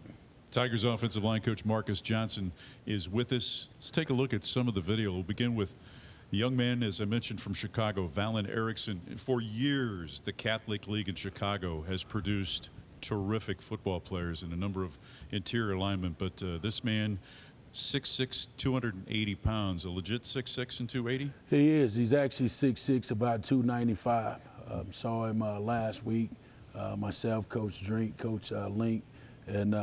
Tigers offensive line coach Marcus Johnson is with us. Let's take a look at some of the video. We'll begin with the young man, as I mentioned, from Chicago, Valen Erickson. For years, the Catholic League in Chicago has produced terrific football players and a number of interior linemen. But this man 6'6", 280 pounds. A legit 6'6" and 280? He is. He's actually 6'6", about 295. Saw him last week. Myself, Coach Drink, Coach Link, and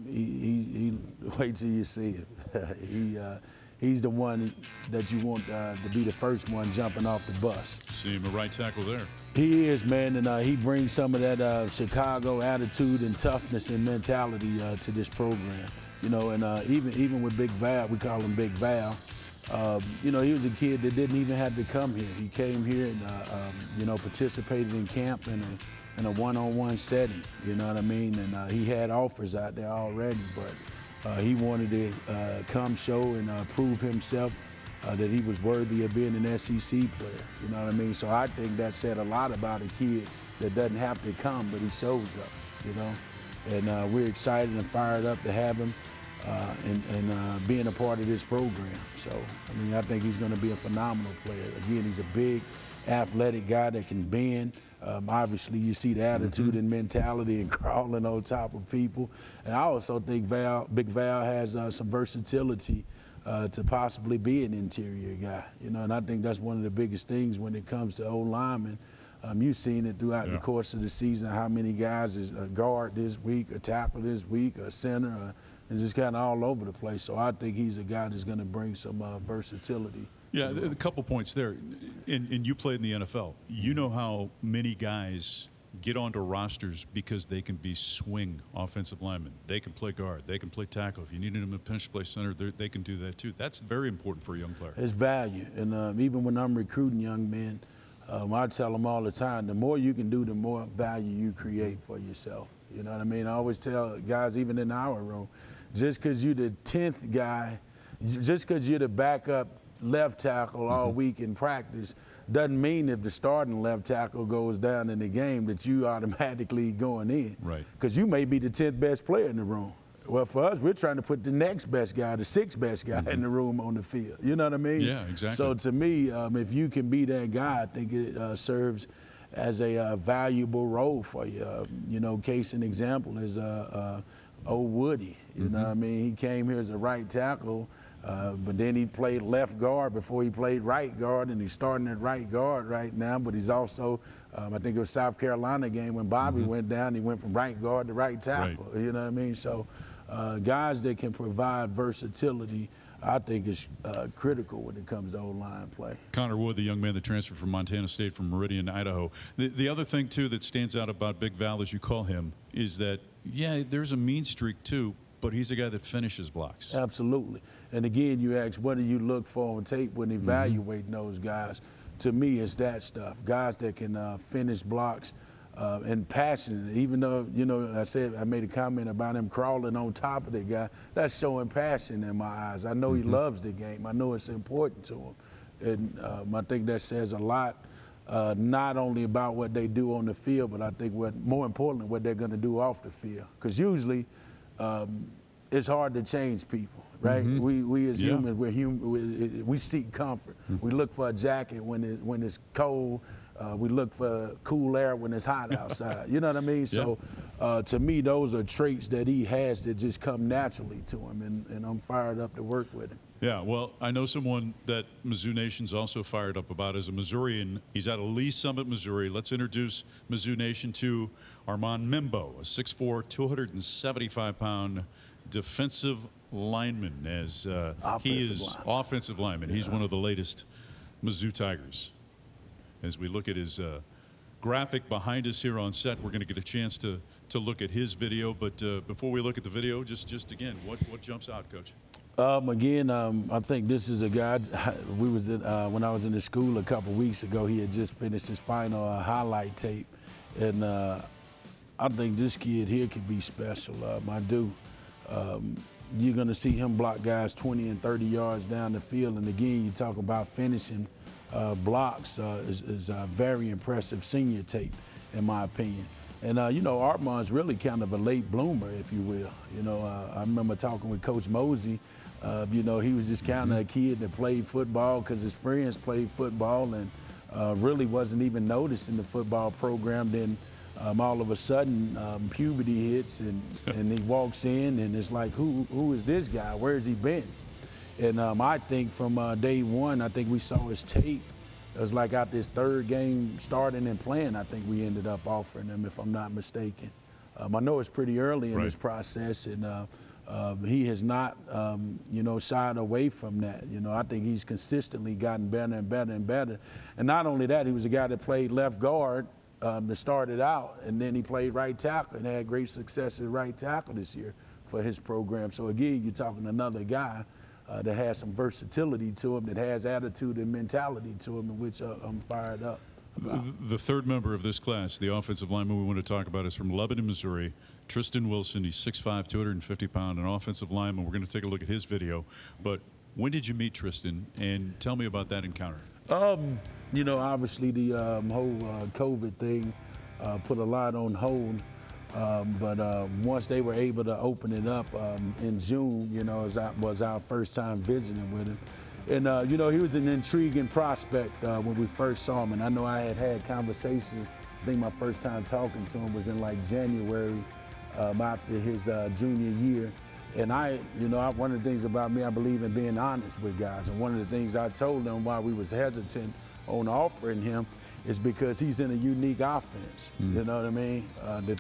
he wait till you see him. He's the one that you want to be the first one jumping off the bus. See him a right tackle there. He is, man, and he brings some of that Chicago attitude and toughness and mentality to this program. You know, and even with Big Val, we call him Big Val. You know, he was a kid that didn't even have to come here. He came here and you know, participated in camp in a one-on-one setting. You know what I mean? And he had offers out there already, but he wanted to come show and prove himself that he was worthy of being an SEC player. You know what I mean? So I think that said a lot about a kid that doesn't have to come, but he shows up. You know, and we're excited and fired up to have him. And being a part of this program. So, I mean, I think he's going to be a phenomenal player. Again, he's a big, athletic guy that can bend. Obviously, you see the attitude and mentality and crawling on top of people. And I also think Big Val has some versatility to possibly be an interior guy. You know, and I think that's one of the biggest things when it comes to O-linemen. You've seen it throughout the course of the season, how many guys is a guard this week, a tackle this week, a center, and just kind of all over the place. So I think he's a guy that's going to bring some versatility. Yeah, a couple points there. And you played in the NFL. You know how many guys get onto rosters because they can be swing offensive linemen. They can play guard. They can play tackle. If you needed them to pinch play center, they can do that too. That's very important for a young player. It's value. And even when I'm recruiting young men, I tell them all the time, the more you can do, the more value you create for yourself. You know what I mean? I always tell guys, even in our room, just because you're the 10th guy, just because you're the backup left tackle all week in practice, doesn't mean if the starting left tackle goes down in the game that you automatically going in. Right. Because you may be the 10th best player in the room. Well, for us, we're trying to put the next best guy, the 6th best guy in the room on the field. You know what I mean? Yeah, exactly. So to me, if you can be that guy, I think it serves as a valuable role for you. You know, case in example is old Woody. You know what I mean? He came here as a right tackle, but then he played left guard before he played right guard, and he's starting at right guard right now, but he's also, I think it was South Carolina game when Bobby went down, he went from right guard to right tackle. Right. You know what I mean? So guys that can provide versatility, I think is critical when it comes to O-line play. Connor Wood, the young man that transferred from Montana State from Meridian, Idaho. The other thing, too, that stands out about Big Val, as you call him, is that, yeah, there's a mean streak, too, but he's a guy that finishes blocks. Absolutely. And again, you ask, what do you look for on tape when evaluating those guys? To me, it's that stuff. Guys that can finish blocks and passionate. Even though, you know, I made a comment about him crawling on top of the guy. That's showing passion in my eyes. I know he loves the game. I know it's important to him. And I think that says a lot, not only about what they do on the field, but I think more importantly, what they're going to do off the field. Because usually it's hard to change people, right? We as humans, we're human. We seek comfort. We look for a jacket when it's cold. We look for cool air when it's hot outside. You know what I mean? So to me, those are traits that he has that just come naturally to him, and I'm fired up to work with him. Yeah, well, I know someone that Mizzou Nation's also fired up about as a Missourian. He's at Lee Summit, Missouri. Let's introduce Mizzou Nation to Armand Mimbo, a 6'4", 275-pound defensive lineman, as he is offensive lineman. He's one of the latest Mizzou Tigers. As we look at his graphic behind us here on set, we're going to get a chance to look at his video. But before we look at the video, just again, what jumps out, Coach? I think this is a guy. We was when I was in the school a couple weeks ago. He had just finished his final highlight tape, and I think this kid here could be special. I do. You're going to see him block guys 20 and 30 yards down the field, and again, you talk about finishing blocks is a very impressive senior tape, in my opinion. And, you know, Armand's really kind of a late bloomer, if you will. You know, I remember talking with Coach Mosey. You know, he was just kind of a kid that played football because his friends played football and really wasn't even noticed in the football program. Then all of a sudden puberty hits and he walks in and it's like, who is this guy? Where has he been? And I think from day one, I think we saw his tape. It was like out this third game starting and playing, I think we ended up offering him, if I'm not mistaken. I know it's pretty early in this process, and he has not, shied away from that. I think he's consistently gotten better and better and better. And not only that, he was a guy that played left guard that started out, and then he played right tackle and had great success at right tackle this year for his program. So again, you're talking another guy that has some versatility to him, that has attitude and mentality to him, in which I'm fired up about. The third member of this class, the offensive lineman we want to talk about, is from Lebanon, Missouri. Tristan Wilson. He's 6'5", 250 pound, an offensive lineman. We're going to take a look at his video. But when did you meet Tristan? And tell me about that encounter. Obviously the whole COVID thing put a lot on hold. But once they were able to open it up in June, was our first time visiting with him. And, he was an intriguing prospect when we first saw him. And I know I had conversations. I think my first time talking to him was in like January after his junior year. And one of the things about me, I believe in being honest with guys. And one of the things I told them why we was hesitant on offering him is because he's in a unique offense. You know what I mean?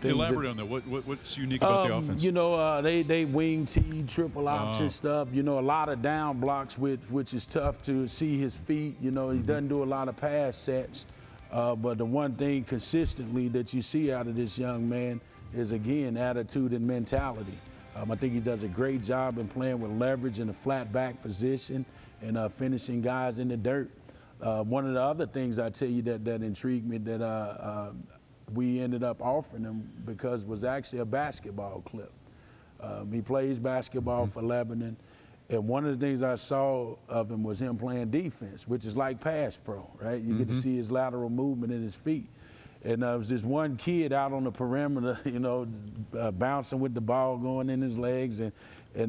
Elaborate on that. What's unique about the offense? They wing T, triple option stuff. A lot of down blocks, which is tough to see his feet. He doesn't do a lot of pass sets. But the one thing consistently that you see out of this young man is, again, attitude and mentality. I think he does a great job in playing with leverage in a flat back position and finishing guys in the dirt. One of the other things I tell you that intrigued me that we ended up offering him because was actually a basketball clip. He plays basketball for Lebanon, and one of the things I saw of him was him playing defense, which is like pass pro, right? You get to see his lateral movement in his feet. And there was this one kid out on the perimeter, bouncing with the ball going in his legs, and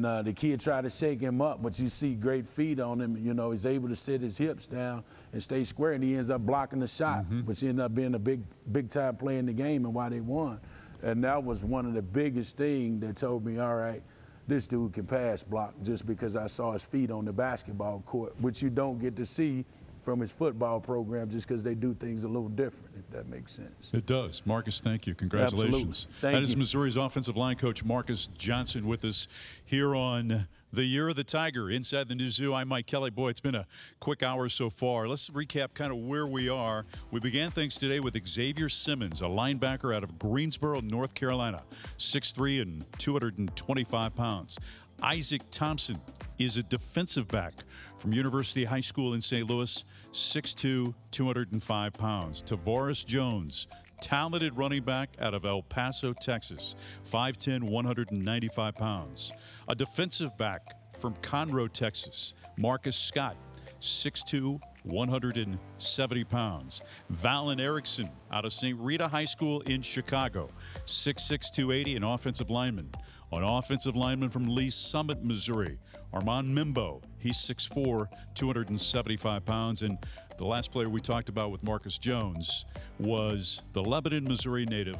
the kid tried to shake him up, but you see great feet on him. He's able to sit his hips down and stay square, and he ends up blocking the shot, which ended up being a big time play in the game and why they won. And that was one of the biggest things that told me, all right, this dude can pass block, just because I saw his feet on the basketball court, which you don't get to see from his football program, just because they do things a little different, if that makes sense. It does. Marcus, thank you. Congratulations. That is Missouri's offensive line coach, Marcus Johnson, with us here on the Year of the Tiger inside the Mizzou. I'm Mike Kelly. Boy, it's been a quick hour so far. Let's recap kind of where we are. We began things today with Xavier Simmons, a linebacker out of Greensboro, North Carolina, 6'3" and 225 pounds. Isaac Thompson is a defensive back from University High School in St. Louis, 6'2", 205 pounds. Tavares Jones, talented running back out of El Paso, Texas, 5'10", 195 pounds. A defensive back from Conroe, Texas, Marcus Scott, 6'2", 170 pounds. Valen Erickson out of St. Rita High School in Chicago, 6'6", 280, an offensive lineman. An offensive lineman from Lee Summit, Missouri, Armand Mimbo. He's 6'4", 275 pounds. And the last player we talked about with Marcus Jones was the Lebanon, Missouri native,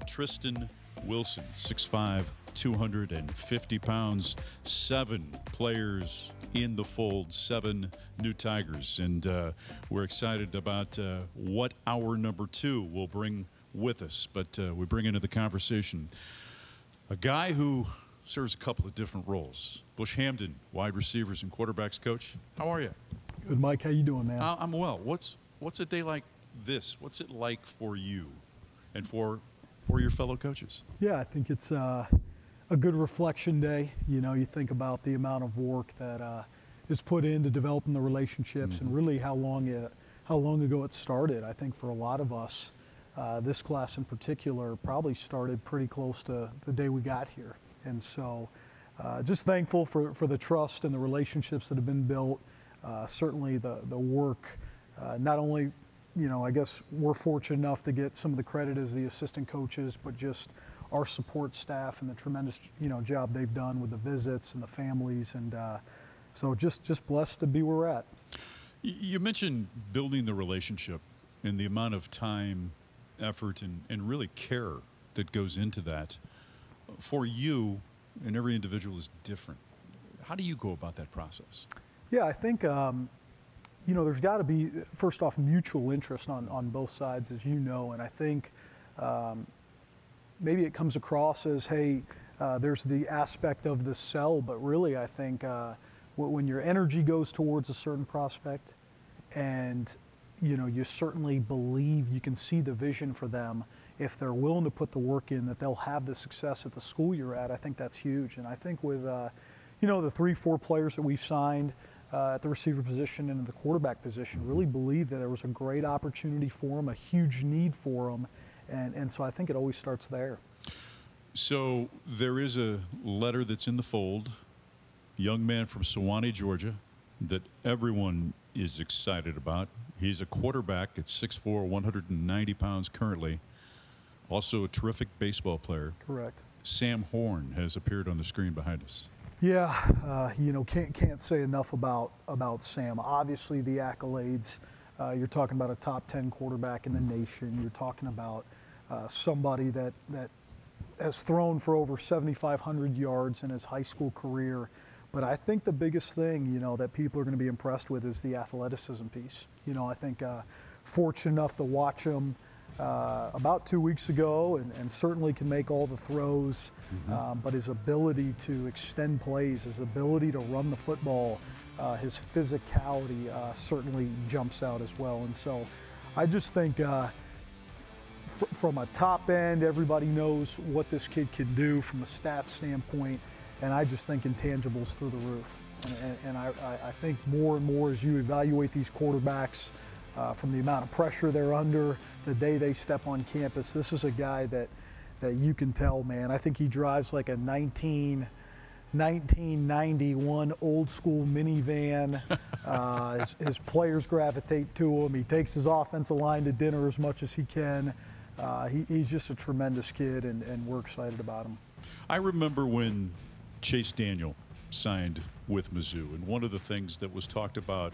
Tristan Wilson, 6'5", 250 pounds. 7 players in the fold, 7 new Tigers. And we're excited about what hour number 2 will bring with us. But we bring into the conversation a guy who serves a couple of different roles. Bush Hamden, wide receivers and quarterbacks coach. How are you? Good, Mike. How you doing, man? I'm well. What's a day like this? What's it like for you and for your fellow coaches? Yeah, I think it's a good reflection day. You think about the amount of work that is put into developing the relationships and really how long ago it started. I think for a lot of us, this class in particular probably started pretty close to the day we got here. And so just thankful for the trust and the relationships that have been built. Certainly the work, not only, I guess we're fortunate enough to get some of the credit as the assistant coaches, but just our support staff and the tremendous, job they've done with the visits and the families. And so just blessed to be where we're at. You mentioned building the relationship and the amount of time effort and really care that goes into that. For you, and every individual is different. How do you go about that process? Yeah, I think, you know, there's got to be, first off, mutual interest on both sides, as you know, and I think maybe it comes across as, hey, there's the aspect of the sell, but really I think when your energy goes towards a certain prospect and, you know, you certainly believe, you can see the vision for them, if they're willing to put the work in, that they'll have the success at the school you're at, I think that's huge. And I think with, you know, the 3-4 players that we've signed at the receiver position and the quarterback position, really believe that there was a great opportunity for them, a huge need for them. And so I think it always starts there. So there is a letter that's in the fold, young man from Sewanee, Georgia, that everyone is excited about. He's a quarterback at 6'4", 190 pounds currently. Also a terrific baseball player. Correct. Sam Horn has appeared on the screen behind us. Yeah, you know, can't say enough about Sam. Obviously, the accolades. You're talking about a top 10 quarterback in the nation. You're talking about somebody that has thrown for over 7,500 yards in his high school career. But I think the biggest thing, you know, that people are going to be impressed with is the athleticism piece. You know, I think fortunate enough to watch him about 2 weeks ago, and certainly can make all the throws, but his ability to extend plays, his ability to run the football, his physicality certainly jumps out as well. And so I just think from a top end, everybody knows what this kid can do from a stats standpoint, and I just think intangibles through the roof. And I think more and more as you evaluate these quarterbacks, from the amount of pressure they're under, the day they step on campus, this is a guy that you can tell, man. I think he drives like a 1991 old school minivan. His players gravitate to him. He takes his offensive line to dinner as much as he can. He's just a tremendous kid, and we're excited about him. I remember when Chase Daniel signed with Mizzou, and one of the things that was talked about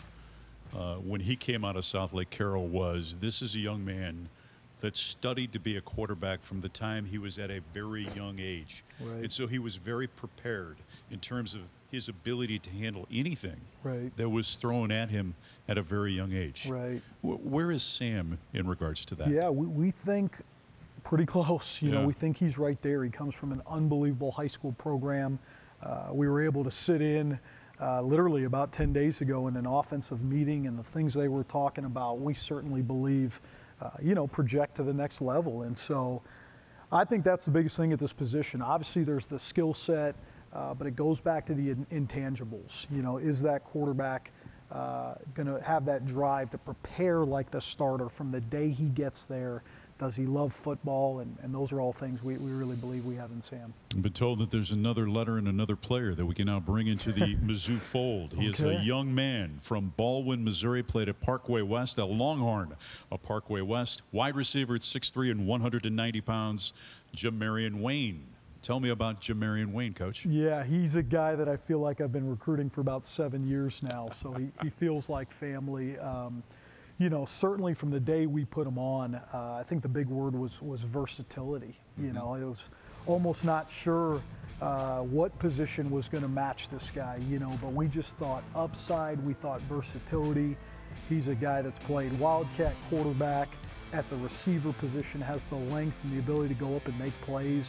when he came out of South Lake Carroll was, this is a young man that studied to be a quarterback from the time he was at a very young age. Right. And so he was very prepared in terms of his ability to handle anything right. that was thrown at him at a very young age. Right. Where is Sam in regards to that? Yeah, we think pretty close. You know, Yeah. we think he's right there. He comes from an unbelievable high school program. We were able to sit in literally about 10 days ago in an offensive meeting, and the things they were talking about, we certainly believe, you know, project to the next level. And so I think that's the biggest thing at this position. Obviously, there's the skill set, but it goes back to the intangibles. You know, is that quarterback going to have that drive to prepare like the starter from the day he gets there? Does he love football? And those are all things we really believe we have in Sam. I've been told that there's another letter and another player that we can now bring into the Mizzou fold. He is a young man from Baldwin, Missouri, played at Parkway West, a Longhorn of Parkway West. Wide receiver at 6'3" and 190 pounds, Jamarian Wayne. Tell me about Jamarian Wayne, Coach. Yeah, he's a guy that I feel like I've been recruiting for about 7 years now, so he feels like family. You know, certainly from the day we put him on, I think the big word was versatility. You know, it was almost not sure what position was going to match this guy, you know, but we just thought upside, we thought versatility. He's a guy that's played Wildcat quarterback at the receiver position, has the length and the ability to go up and make plays,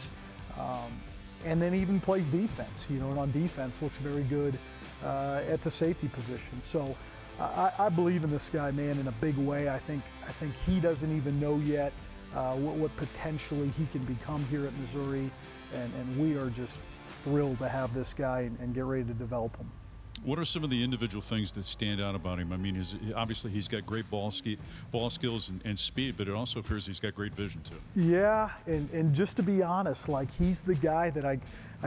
and then even plays defense, you know, and on defense looks very good at the safety position. So I believe in this guy, man, in a big way. I think he doesn't even know yet what potentially he can become here at Missouri, and we are just thrilled to have this guy and get ready to develop him. What are some of the individual things that stand out about him? I mean, obviously he's got great ball skills and speed, but it also appears he's got great vision too. Yeah, and just to be honest, like, he's the guy that I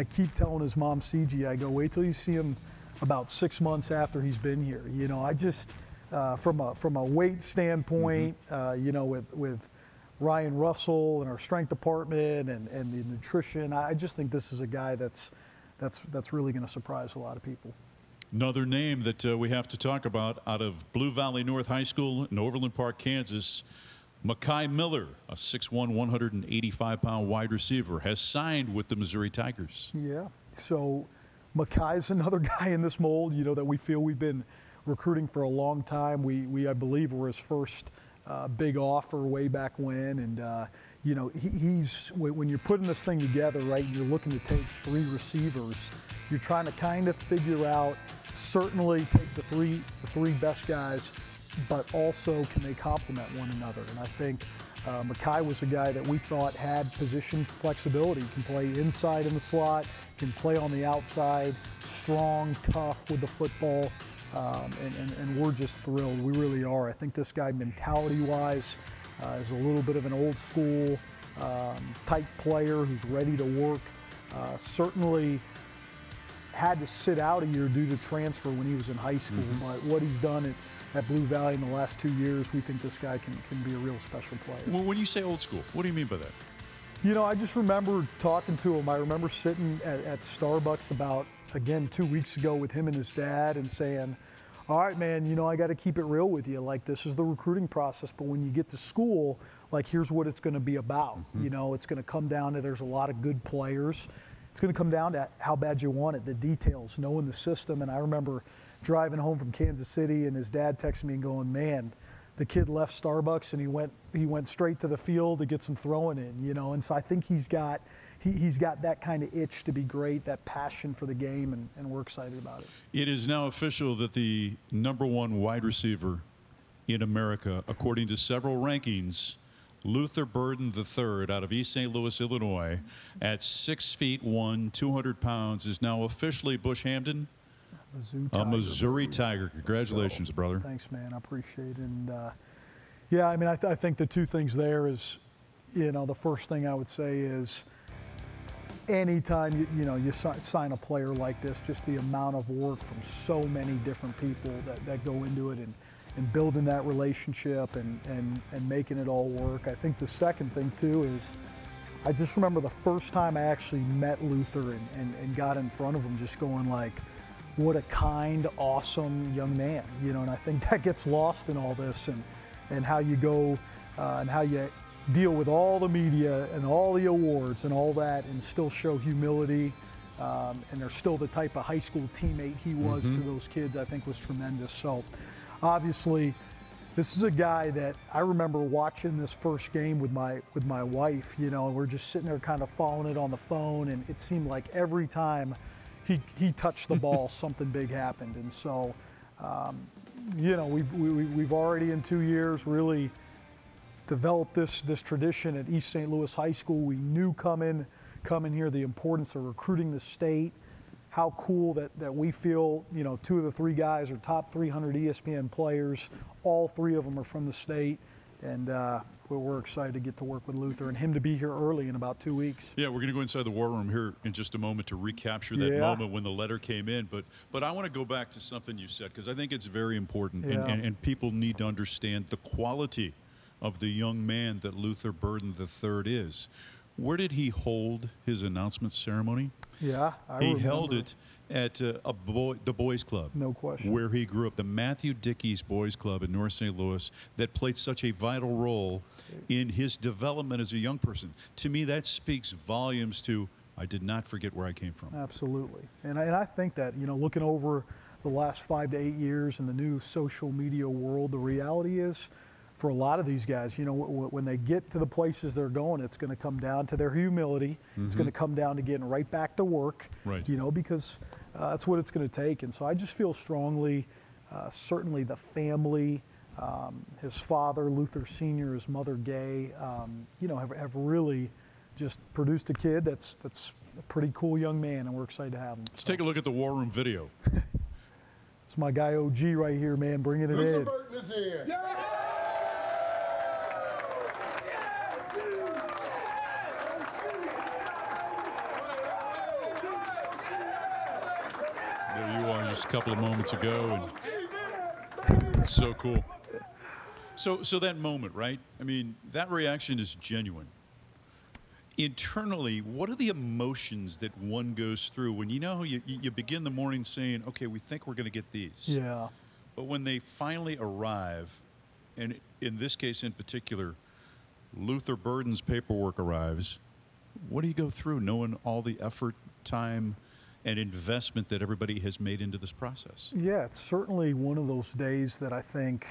keep telling his mom, CG, I go, wait till you see him about 6 months after he's been here. You know, I just, from a weight standpoint, you know, with Ryan Russell and our strength department and the nutrition, I just think this is a guy that's really going to surprise a lot of people. Another name that we have to talk about out of Blue Valley North High School in Overland Park, Kansas, Mekhi Miller, a 6'1", 185-pound wide receiver, has signed with the Missouri Tigers. Yeah. So Mekhi's another guy in this mold, you know, that we feel we've been recruiting for a long time. We I believe, were his first big offer way back when. And, you know, when you're putting this thing together, right, you're looking to take 3 receivers. You're trying to kind of figure out, certainly take the three best guys, but also can they complement one another? And I think Mekhi was a guy that we thought had position flexibility, can play inside in the slot, can play on the outside, strong, tough with the football, and we're just thrilled. We really are. I think this guy, mentality-wise, is a little bit of an old school type player who's ready to work. Certainly had to sit out a year due to transfer when he was in high school, but what he's done at Blue Valley in the last 2 years, we think this guy can be a real special player. Well, when you say old school, what do you mean by that? You know, I just remember talking to him. I remember sitting at Starbucks about, again, 2 weeks ago with him and his dad and saying, all right, man, you know, I got to keep it real with you. Like, this is the recruiting process, but when you get to school, like, here's what it's going to be about. You know, it's going to come down to there's a lot of good players. It's going to come down to how bad you want it, the details, knowing the system. And I remember driving home from Kansas City and his dad texted me and going, man, the kid left Starbucks and he went straight to the field to get some throwing in, you know. And so I think he's got that kind of itch to be great, that passion for the game, and we're excited about it. It is now official that the #1 wide receiver in America, according to several rankings, Luther Burden III out of East St. Louis, Illinois, at 6'1", 200 pounds, is now officially Bush Hamden, a Missouri Tiger. Congratulations, brother. Thanks, man. I appreciate it. And yeah, I mean, I think the two things there is, you know, the first thing I would say is anytime you sign a player like this, just the amount of work from so many different people that go into it, and building that relationship and making it all work. I think the second thing too is I just remember the first time I actually met Luther and got in front of him, just going like, what a kind, awesome young man, you know. And I think that gets lost in all this, and how you go and how you deal with all the media and all the awards and all that, and still show humility. And they're still the type of high school teammate he was to those kids, I think was tremendous. So obviously, this is a guy that I remember watching this first game with my wife, you know, and we're just sitting there kind of following it on the phone, and it seemed like every time he touched the ball, something big happened. And so, you know, we've already in 2 years really developed this tradition at East St. Louis High School. We knew coming here the importance of recruiting the state. How cool that we feel, you know, 2 of the 3 guys are top 300 ESPN players. All 3 of them are from the state, and we're excited to get to work with Luther and him to be here early in about 2 weeks. Yeah, we're going to go inside the war room here in just a moment to recapture that moment when the letter came in. But I want to go back to something you said, because I think it's very important, and people need to understand the quality of the young man that Luther Burden III is. Where did he hold his announcement ceremony? Yeah, he held it at the Boys Club. No question. Where he grew up, the Matthew Dickey's Boys Club in North St. Louis, that played such a vital role in his development as a young person. To me, that speaks volumes to, I did not forget where I came from. Absolutely. And I think that, you know, looking over the last 5 to 8 years in the new social media world, the reality is, for a lot of these guys, you know, when they get to the places they're going, it's going to come down to their humility. It's going to come down to getting right back to work, you know, because that's what it's going to take. And so I just feel strongly, certainly the family, his father, Luther Sr., his mother, Gay, you know, have really just produced a kid that's a pretty cool young man, and we're excited to have him. Let's take a look at the War Room video. It's my guy OG right here, man, bringing it in. Burden is in. Yeah! There you are, just a couple of moments ago, and it's so cool. So that moment, right? I mean, that reaction is genuine. Internally, what are the emotions that one goes through when you begin the morning saying, okay, we think we're going to get these. Yeah. But when they finally arrive, and in this case in particular, Luther Burden's paperwork arrives. What do you go through knowing all the effort, time, and investment that everybody has made into this process? Yeah, it's certainly one of those days that I think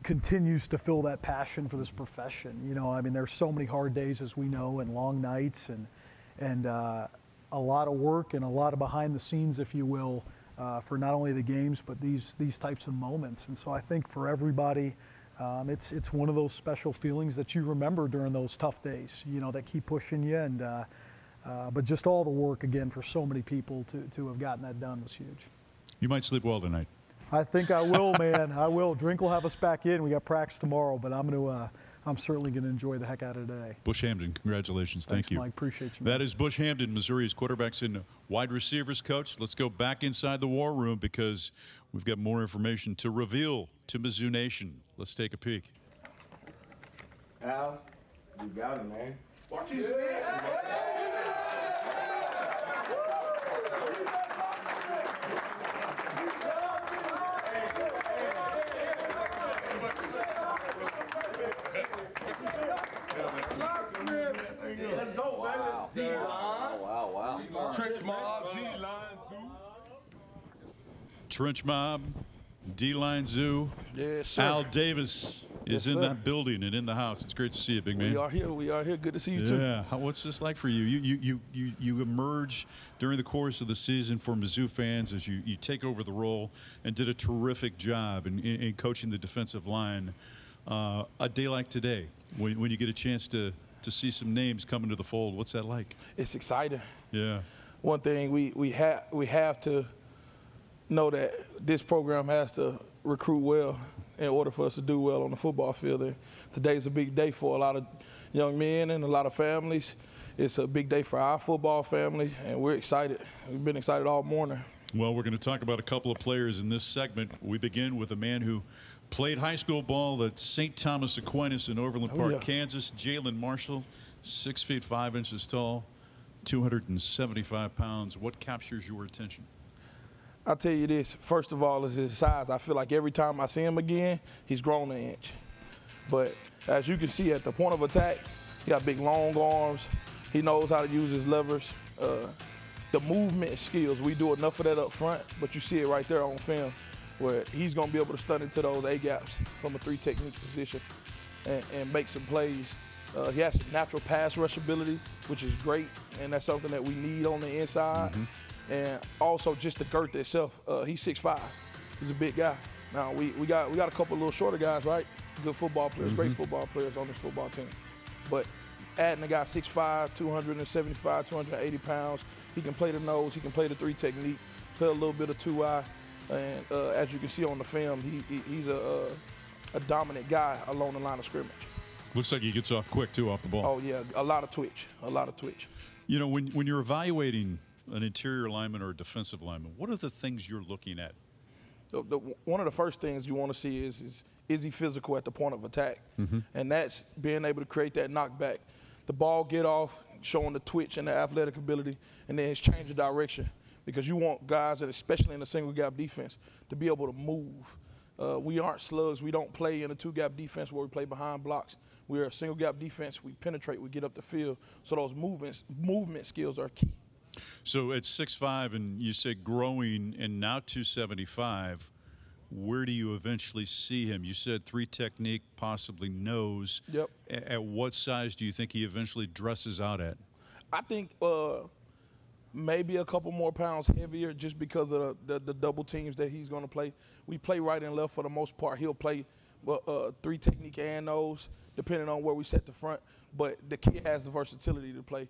continues to fill that passion for this profession. You know, I mean, there's so many hard days, as we know, and long nights, and a lot of work and a lot of behind the scenes, if you will, for not only the games but these types of moments. And so I think for everybody, it's one of those special feelings that you remember during those tough days. You know, that keep pushing you, and but just all the work again for so many people to have gotten that done was huge. You might sleep well tonight. I think I will, man. I will. Drink will have us back in. We got practice tomorrow, but I'm certainly going to enjoy the heck out of today. Bush Hamden, congratulations. Thanks, Thank you. Mike. Appreciate you, man. That is Bush Hamden, Missouri's quarterbacks and wide receivers coach. Let's go back inside the war room because we've got more information to reveal to Mizzou Nation. Let's take a peek. Al, you got it, man. Let's go, baby. Wow. Trench mob, D-line, zoo. Trench Mob, D-Line Zoo. Yes, sir. Al Davis is Yes, in sir. that building and in the house. It's great to see you, big man. We are here. We are here. Good to see you too. Yeah. What's this like for you? You emerge during the course of the season for Mizzou fans as you take over the role and did a terrific job in coaching the defensive line. A day like today, when you get a chance to see some names come into the fold, what's that like? It's exciting. Yeah. One thing we have to know that this program has to recruit well in order for us to do well on the football field. And today's a big day for a lot of young men and a lot of families. It's a big day for our football family, and we're excited. We've been excited all morning. Well, we're going to talk about a couple of players in this segment. We begin with a man who played high school ball at St. Thomas Aquinas in Overland Park, Kansas. Jalen Marshall, 6 feet 5 inches tall, 275 pounds. What captures your attention? I'll tell you this. First of all, is his size. I feel like every time I see him again, he's grown an inch. But as you can see at the point of attack, he got big, long arms. He knows how to use his levers. The movement skills, we do enough of that up front, but you see it right there on film where he's going to be able to stun into those A-gaps from a 3 technique position and make some plays. He has some natural pass rush ability, which is great, and that's something that we need on the inside. And also just the girth itself. He's 6'5". He's a big guy. Now we got a couple of little shorter guys, right? Good football players, great football players on this football team. But adding a guy 6'5", 275, 280 pounds, he can play the nose, he can play the 3 technique, play a little bit of 2-eye, and as you can see on the film, he's a dominant guy along the line of scrimmage. Looks like he gets off quick too off the ball. Oh yeah, a lot of twitch. You know, when you're evaluating an interior lineman or a defensive lineman, what are the things you're looking at? One of the first things you want to see is he physical at the point of attack? And that's being able to create that knockback. The ball get off, showing the twitch and the athletic ability, and then his change of direction. Because you want guys, that, especially in a single gap defense, to be able to move. We aren't slugs. We don't play in a 2-gap defense where we play behind blocks. We're a single gap defense. We penetrate, we get up the field. So those movement skills are key. So at 6'5", and you say growing and now 275, where do you eventually see him? You said 3 technique, possibly nose. Yep. At what size do you think he eventually dresses out at? I think maybe a couple more pounds heavier just because of the double teams that he's going to play. We play right and left for the most part. He'll play 3 technique and nose, depending on where we set the front. But the kid has the versatility to play.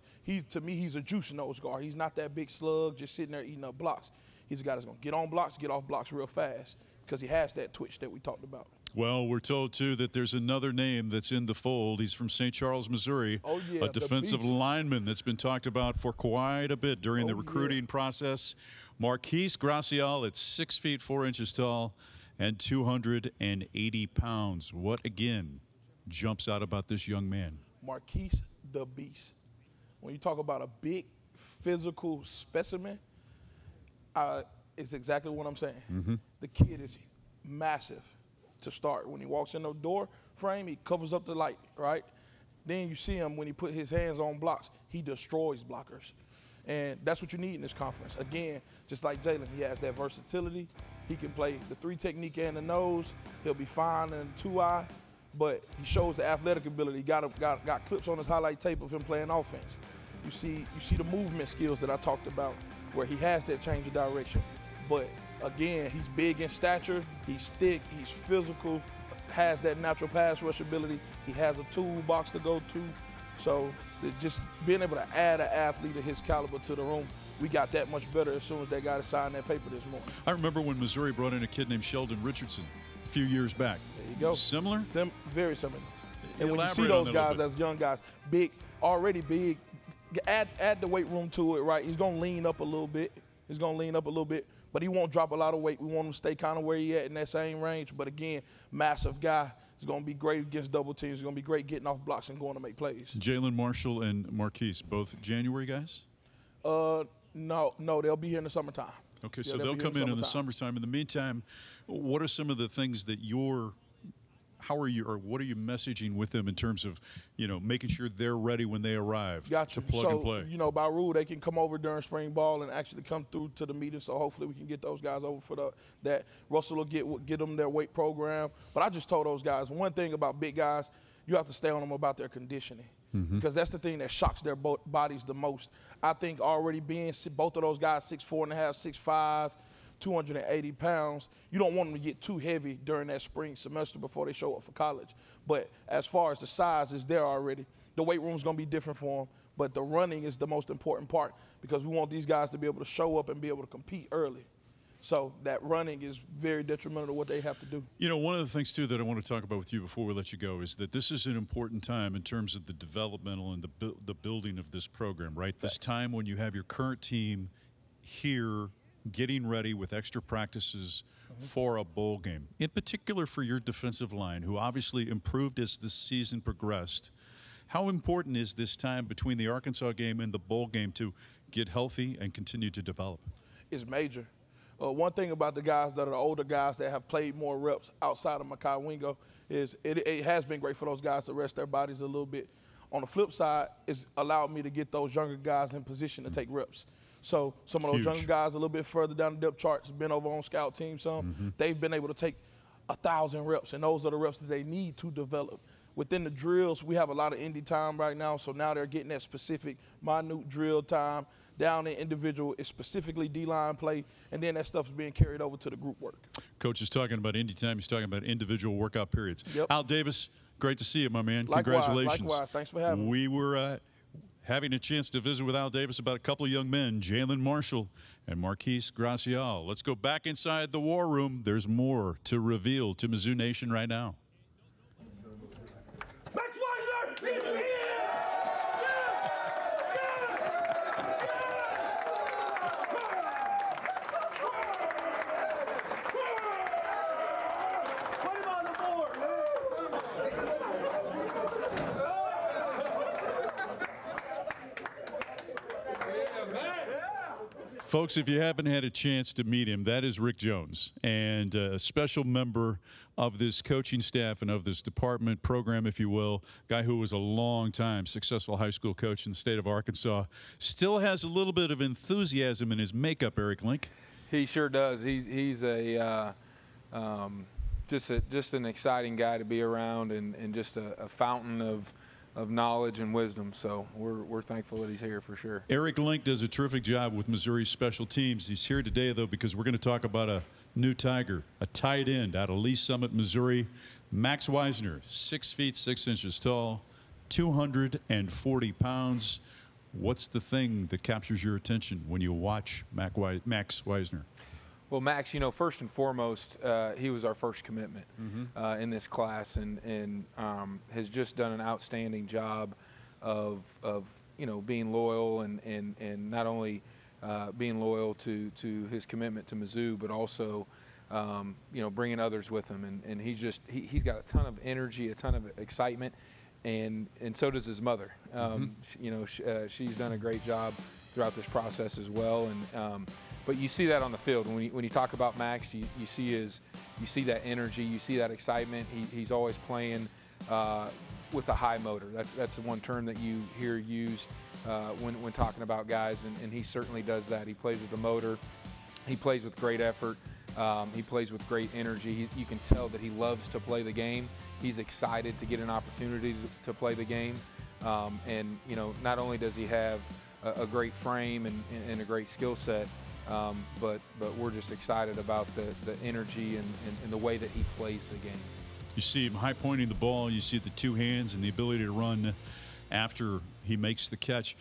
To me, he's a juice nose guard. He's not that big slug just sitting there eating up blocks. He's a guy that's going to get on blocks, get off blocks real fast because he has that twitch that we talked about. Well, we're told, too, that there's another name that's in the fold. He's from St. Charles, Missouri. Oh, yeah, a defensive lineman that's been talked about for quite a bit during the recruiting process. Marquise Gracial at 6 feet 4 inches tall and 280 pounds. What, again, jumps out about this young man? Marquise the Beast. When you talk about a big physical specimen, it's exactly what I'm saying. The kid is massive to start. When he walks in the door, frame, he covers up the light, right? Then you see him when he put his hands on blocks, he destroys blockers. And that's what you need in this conference. Again, just like Jalen, he has that versatility. He can play the 3 technique and the nose. He'll be fine in the 2-eye, but he shows the athletic ability. Got clips on his highlight tape of him playing offense. You see the movement skills that I talked about, where he has that change of direction. But again, he's big in stature, he's thick, he's physical, has that natural pass rush ability. He has a toolbox to go to. So just being able to add an athlete of his caliber to the room, we got that much better as soon as they got to sign that paper this morning. I remember when Missouri brought in a kid named Sheldon Richardson a few years back. There you go. Similar? Very similar. And when you see Elaborate on those that a little guys as young guys, big, already big, add the weight room to it, right? He's going to lean up a little bit. But he won't drop a lot of weight. We want him to stay kind of where he at in that same range. But again, massive guy. He's going to be great against double teams. He's going to be great getting off blocks and going to make plays. Jalen Marshall and Marquise, both January guys? No, they'll be here in the summertime. Okay, so they'll come in the summertime. In the meantime, what are some of the things that what are you messaging with them in terms of, making sure they're ready when they arrive to plug and play? By rule, they can come over during spring ball and actually come through to the meeting. So hopefully we can get those guys over for that. Russell will get them their weight program. But I just told those guys, one thing about big guys, you have to stay on them about their conditioning. Because that's the thing that shocks their bodies the most. I think already being both of those guys 6'4.5", 6'5", 280 pounds, you don't want them to get too heavy during that spring semester before they show up for college. But as far as the size is there already, the weight room's going to be different for them, but the running is the most important part because we want these guys to be able to show up and be able to compete early. So that running is very detrimental to what they have to do. One of the things, too, that I want to talk about with you before we let you go is that this is an important time in terms of the developmental and the building of this program, right? This time when you have your current team here getting ready with extra practices for a bowl game, in particular for your defensive line, who obviously improved as the season progressed. How important is this time between the Arkansas game and the bowl game to get healthy and continue to develop? It's major. One thing about the guys that are the older guys that have played more reps outside of Mekhi Wingo is it has been great for those guys to rest their bodies a little bit. On the flip side, it's allowed me to get those younger guys in position to take reps. So some of those younger guys a little bit further down the depth chart has been over on scout team some. They've been able to take 1,000 reps, and those are the reps that they need to develop. Within the drills, we have a lot of indie time right now, so now they're getting that specific minute drill time. Down in individual is specifically D-line play, and then that stuff is being carried over to the group work. Coach is talking about indie time. He's talking about individual workout periods. Yep. Al Davis, great to see you, my man. Likewise, Congratulations. Likewise. Thanks for having me. We were having a chance to visit with Al Davis about a couple of young men, Jalen Marshall and Marquise Gracial. Let's go back inside the war room. There's more to reveal to Mizzou Nation right now. Folks, if you haven't had a chance to meet him, that is Rick Jones, and a special member of this coaching staff and of this department program, if you will, guy who was a long-time successful high school coach in the state of Arkansas. Still has a little bit of enthusiasm in his makeup, Eric Link. He sure does. He's just an exciting guy to be around and just a fountain of knowledge and wisdom. So we're thankful that he's here for sure. Eric Link does a terrific job with Missouri's special teams. He's here today, though, because we're going to talk about a new Tiger, a tight end out of Lee Summit, Missouri. Max Wisner, 6 feet 6 inches tall, 240 pounds. What's the thing that captures your attention when you watch Max Wisner? Well, Max, first and foremost, he was our first commitment in this class, and has just done an outstanding job of being loyal and not only being loyal to his commitment to Mizzou, but also bringing others with him. And he's got a ton of energy, a ton of excitement, and so does his mother. She's done a great job throughout this process as well. And but you see that on the field when you talk about Max. You see that energy, you see that excitement. He's always playing with a high motor. That's the one term that you hear used when talking about guys, and he certainly does that. He plays with the motor. He plays with great effort. He plays with great energy. You can tell that he loves to play the game. He's excited to get an opportunity to play the game. And not only does he have a great frame and a great skill set, but we're just excited about the energy and the way that he plays the game. You see him high pointing the ball. You see the two hands and the ability to run after he makes the catch.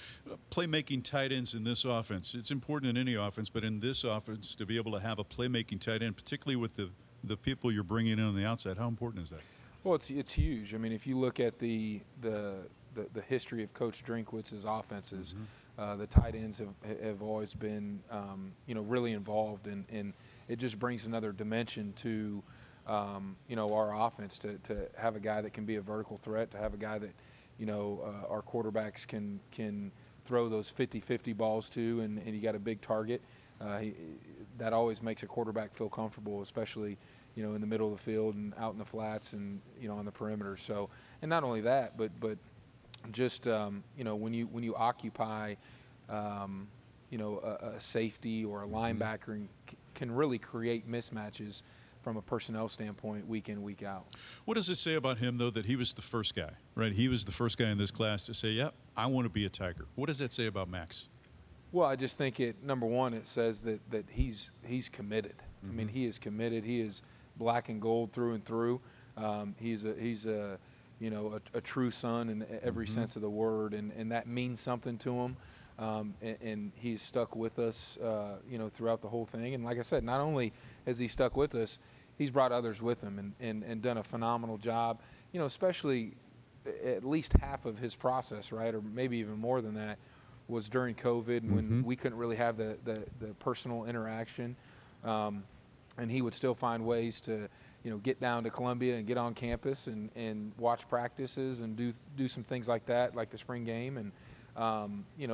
Playmaking tight ends in this offense. It's important in any offense, but in this offense to be able to have a playmaking tight end, particularly with the people you're bringing in on the outside, how important is that? Well, it's huge. I mean, if you look at the history of Coach Drinkwitz's offenses, the tight ends have always been really involved, and it just brings another dimension to our offense to have a guy that can be a vertical threat, to have a guy that our quarterbacks can throw those 50-50 balls to, and you got a big target. That always makes a quarterback feel comfortable, especially in the middle of the field and out in the flats and on the perimeter. So, and not only that, but just when you occupy a safety or a linebacker and can really create mismatches from a personnel standpoint week in, week out. What does it say about him, though, that he was the first guy, right? He was the first guy in this class to say, yep, I want to be a Tiger. What does that say about Max? Well, I just think number one, it says that he's committed. I mean, he is committed. He is black and gold through and through. He's a true son in every sense of the word, and that means something to him. And he's stuck with us, throughout the whole thing. And like I said, not only has he stuck with us, he's brought others with him and done a phenomenal job. Especially at least half of his process, right, or maybe even more than that, was during COVID when we couldn't really have the personal interaction. And he would still find ways to, get down to Columbia and get on campus and watch practices and do some things like that, like the spring game, and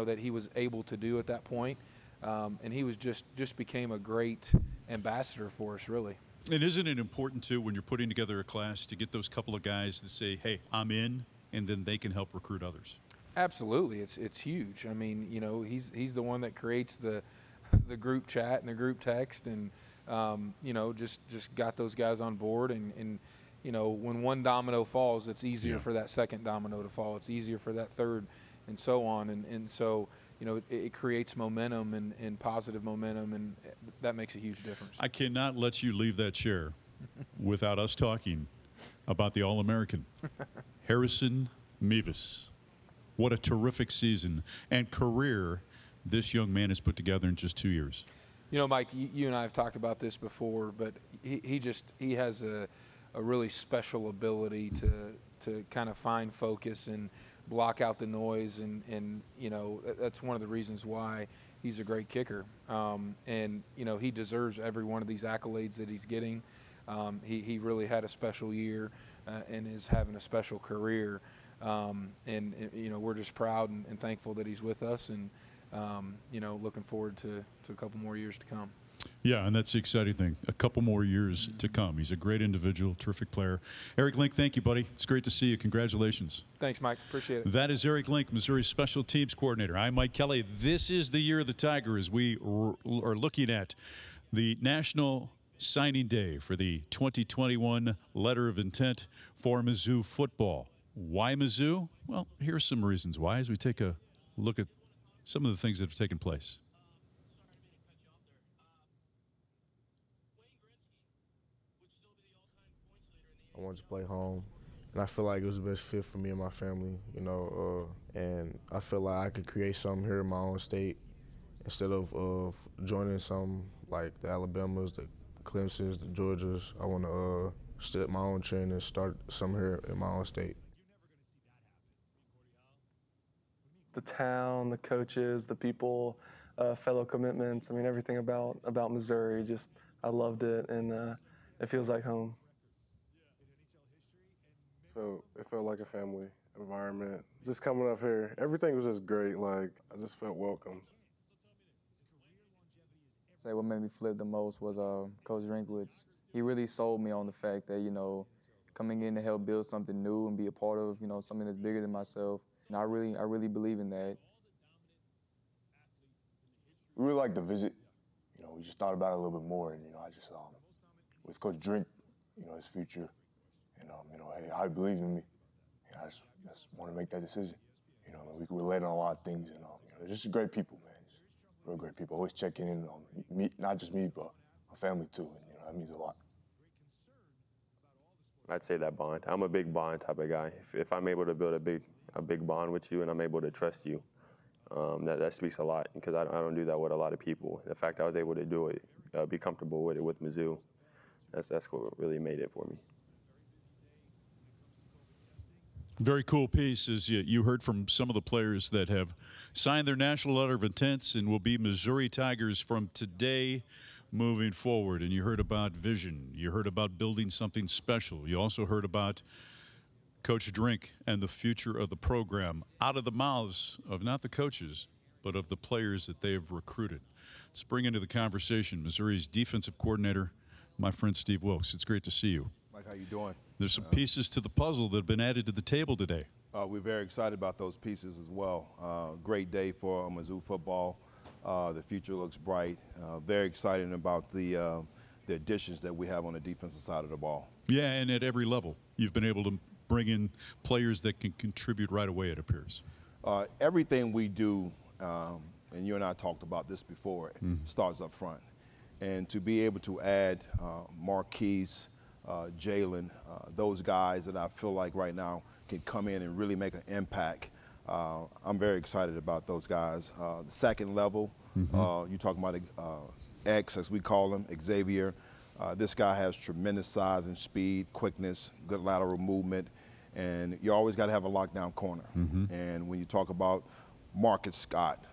that he was able to do at that point. And he was just became a great ambassador for us, really. And isn't it important, too, when you're putting together a class to get those couple of guys that say, hey, I'm in, and then they can help recruit others? Absolutely. It's huge. I mean, he's the one that creates the group chat and the group text, and just got those guys on board. And when one domino falls, it's easier for that second domino to fall. It's easier for that third, and so on. And so it creates momentum and positive momentum, and that makes a huge difference. I cannot let you leave that chair without us talking about the All-American, Harrison Mevis. What a terrific season and career this young man has put together in just 2 years. Mike, you and I have talked about this before, but he has a really special ability to kind of find focus and block out the noise, and that's one of the reasons why he's a great kicker. And he deserves every one of these accolades that he's getting. He really had a special year and is having a special career. And we're just proud and thankful that he's with us, and looking forward to a couple more years to come. Yeah, and that's the exciting thing. A couple more years to come. He's a great individual, terrific player. Eric Link, thank you, buddy. It's great to see you. Congratulations. Thanks, Mike. Appreciate it. That is Eric Link, Missouri Special Teams Coordinator. I'm Mike Kelly. This is the year of the Tiger as we are looking at the National Signing Day for the 2021 Letter of Intent for Mizzou football. Why Mizzou? Well, here's some reasons why as we take a look at some of the things that have taken place. I wanted to play home, and I feel like it was the best fit for me and my family, and I feel like I could create something here in my own state instead of joining some like the Alabamas, the Clemsons, the Georgias. I want to step my own trend and start something here in my own state. The town, the coaches, the people, fellow commitments. I mean, everything about Missouri. Just I loved it, and it feels like home. So it felt like a family environment. Just coming up here, everything was just great. Like I just felt welcome. Say what made me flip the most was Coach Drinkwitz. He really sold me on the fact that coming in to help build something new and be a part of, you know, something that's bigger than myself. And I really believe in that. We really liked the visit. You know, we just thought about it a little bit more, and you know, I just with Coach Drink, you know, his future, and you know, hey, I believe in me. And I just want to make that decision. You know, we can relate on a lot of things, and you know, they're just great people, man. Just real great people. Always checking in on me, not just me, but my family too. And you know, that means a lot. I'd say that bond. I'm a big bond type of guy. If I'm able to build a big bond with you and I'm able to trust you, that speaks a lot, because I don't do that with a lot of people. The fact I was able to do it, be comfortable with it with Mizzou, that's what really made it for me. Very cool piece, as you heard from some of the players that have signed their national letter of intents and will be Missouri Tigers from today moving forward. And you heard about vision. You heard about building something special. You also heard about Coach Drink and the future of the program out of the mouths of not the coaches, but of the players that they have recruited. Let's bring into the conversation Missouri's defensive coordinator, my friend Steve Wilkes. It's great to see you. Mike, how you doing? There's some pieces to the puzzle that have been added to the table today. We're very excited about those pieces as well. Great day for Mizzou football. The future looks bright. Very excited about the additions that we have on the defensive side of the ball. Yeah, and at every level, you've been able to bring in players that can contribute right away, it appears. Everything we do, and you and I talked about this before, starts up front. And to be able to add Marquise, Jalen, those guys that I feel like right now can come in and really make an impact. I'm very excited about those guys. The second level, you're talking about X, as we call him, Xavier. This guy has tremendous size and speed, quickness, good lateral movement, and you always got to have a lockdown corner. And when you talk about Marcus Scott,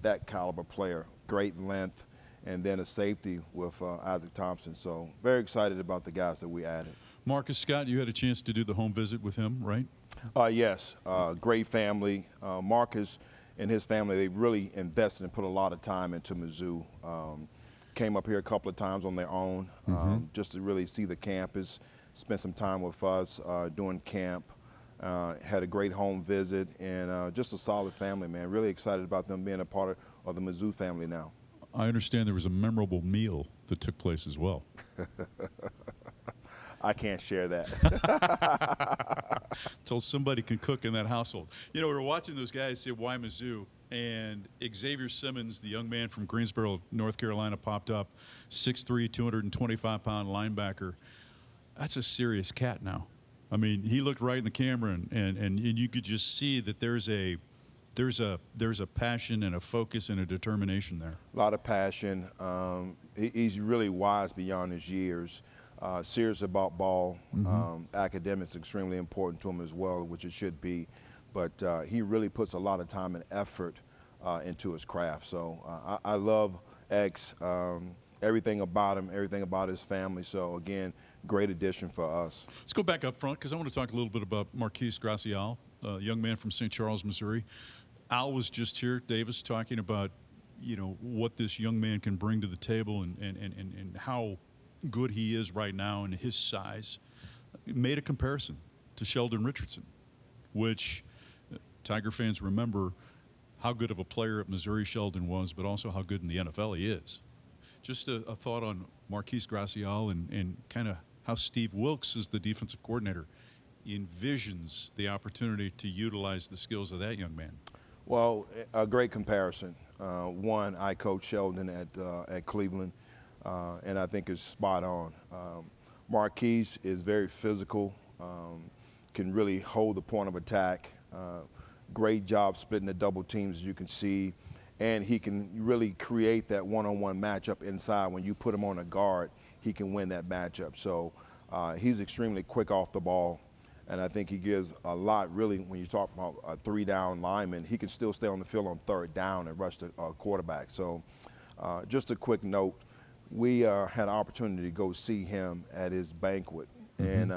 that caliber player, great length, and then a safety with Isaac Thompson. So very excited about the guys that we added. Marcus Scott, you had a chance to do the home visit with him, right? Yes, great family. Marcus and his family, they really invested and put a lot of time into Mizzou. Came up here a couple of times on their own just to really see the campus, spent some time with us doing camp, had a great home visit, and just a solid family, man. Really excited about them being a part of the Mizzou family now. I understand there was a memorable meal that took place as well. I can't share that. Until somebody can cook in that household. You know, we were watching those guys say, why Mizzou? And Xavier Simmons, the young man from Greensboro, North Carolina, popped up, 6'3", 225-pound linebacker. That's a serious cat now. I mean, he looked right in the camera, and you could just see that there's a passion and a focus and a determination there. A lot of passion. He's really wise beyond his years. Serious about ball. Academics extremely important to him as well, which it should be. But he really puts a lot of time and effort into his craft. So I love X, everything about him, everything about his family. So again, great addition for us. Let's go back up front because I want to talk a little bit about Marquise Gracial, a young man from St. Charles, Missouri. Al was just here, Davis, talking about, you know, what this young man can bring to the table and how good he is right now and his size. Made a comparison to Sheldon Richardson, which Tiger fans remember how good of a player at Missouri Sheldon was, but also how good in the NFL he is. Just a thought on Marquise Gracial and kind of how Steve Wilkes, as the defensive coordinator, envisions the opportunity to utilize the skills of that young man. Well, a great comparison. One, I coached Sheldon at Cleveland, and I think is spot on. Marquise is very physical, can really hold the point of attack. Great job splitting the double teams, as you can see, and he can really create that one-on-one matchup inside. When you put him on a guard, he can win that matchup. So he's extremely quick off the ball. And I think he gives a lot, really, when you talk about a three-down lineman, he can still stay on the field on third down and rush the quarterback. So just a quick note, we had an opportunity to go see him at his banquet. And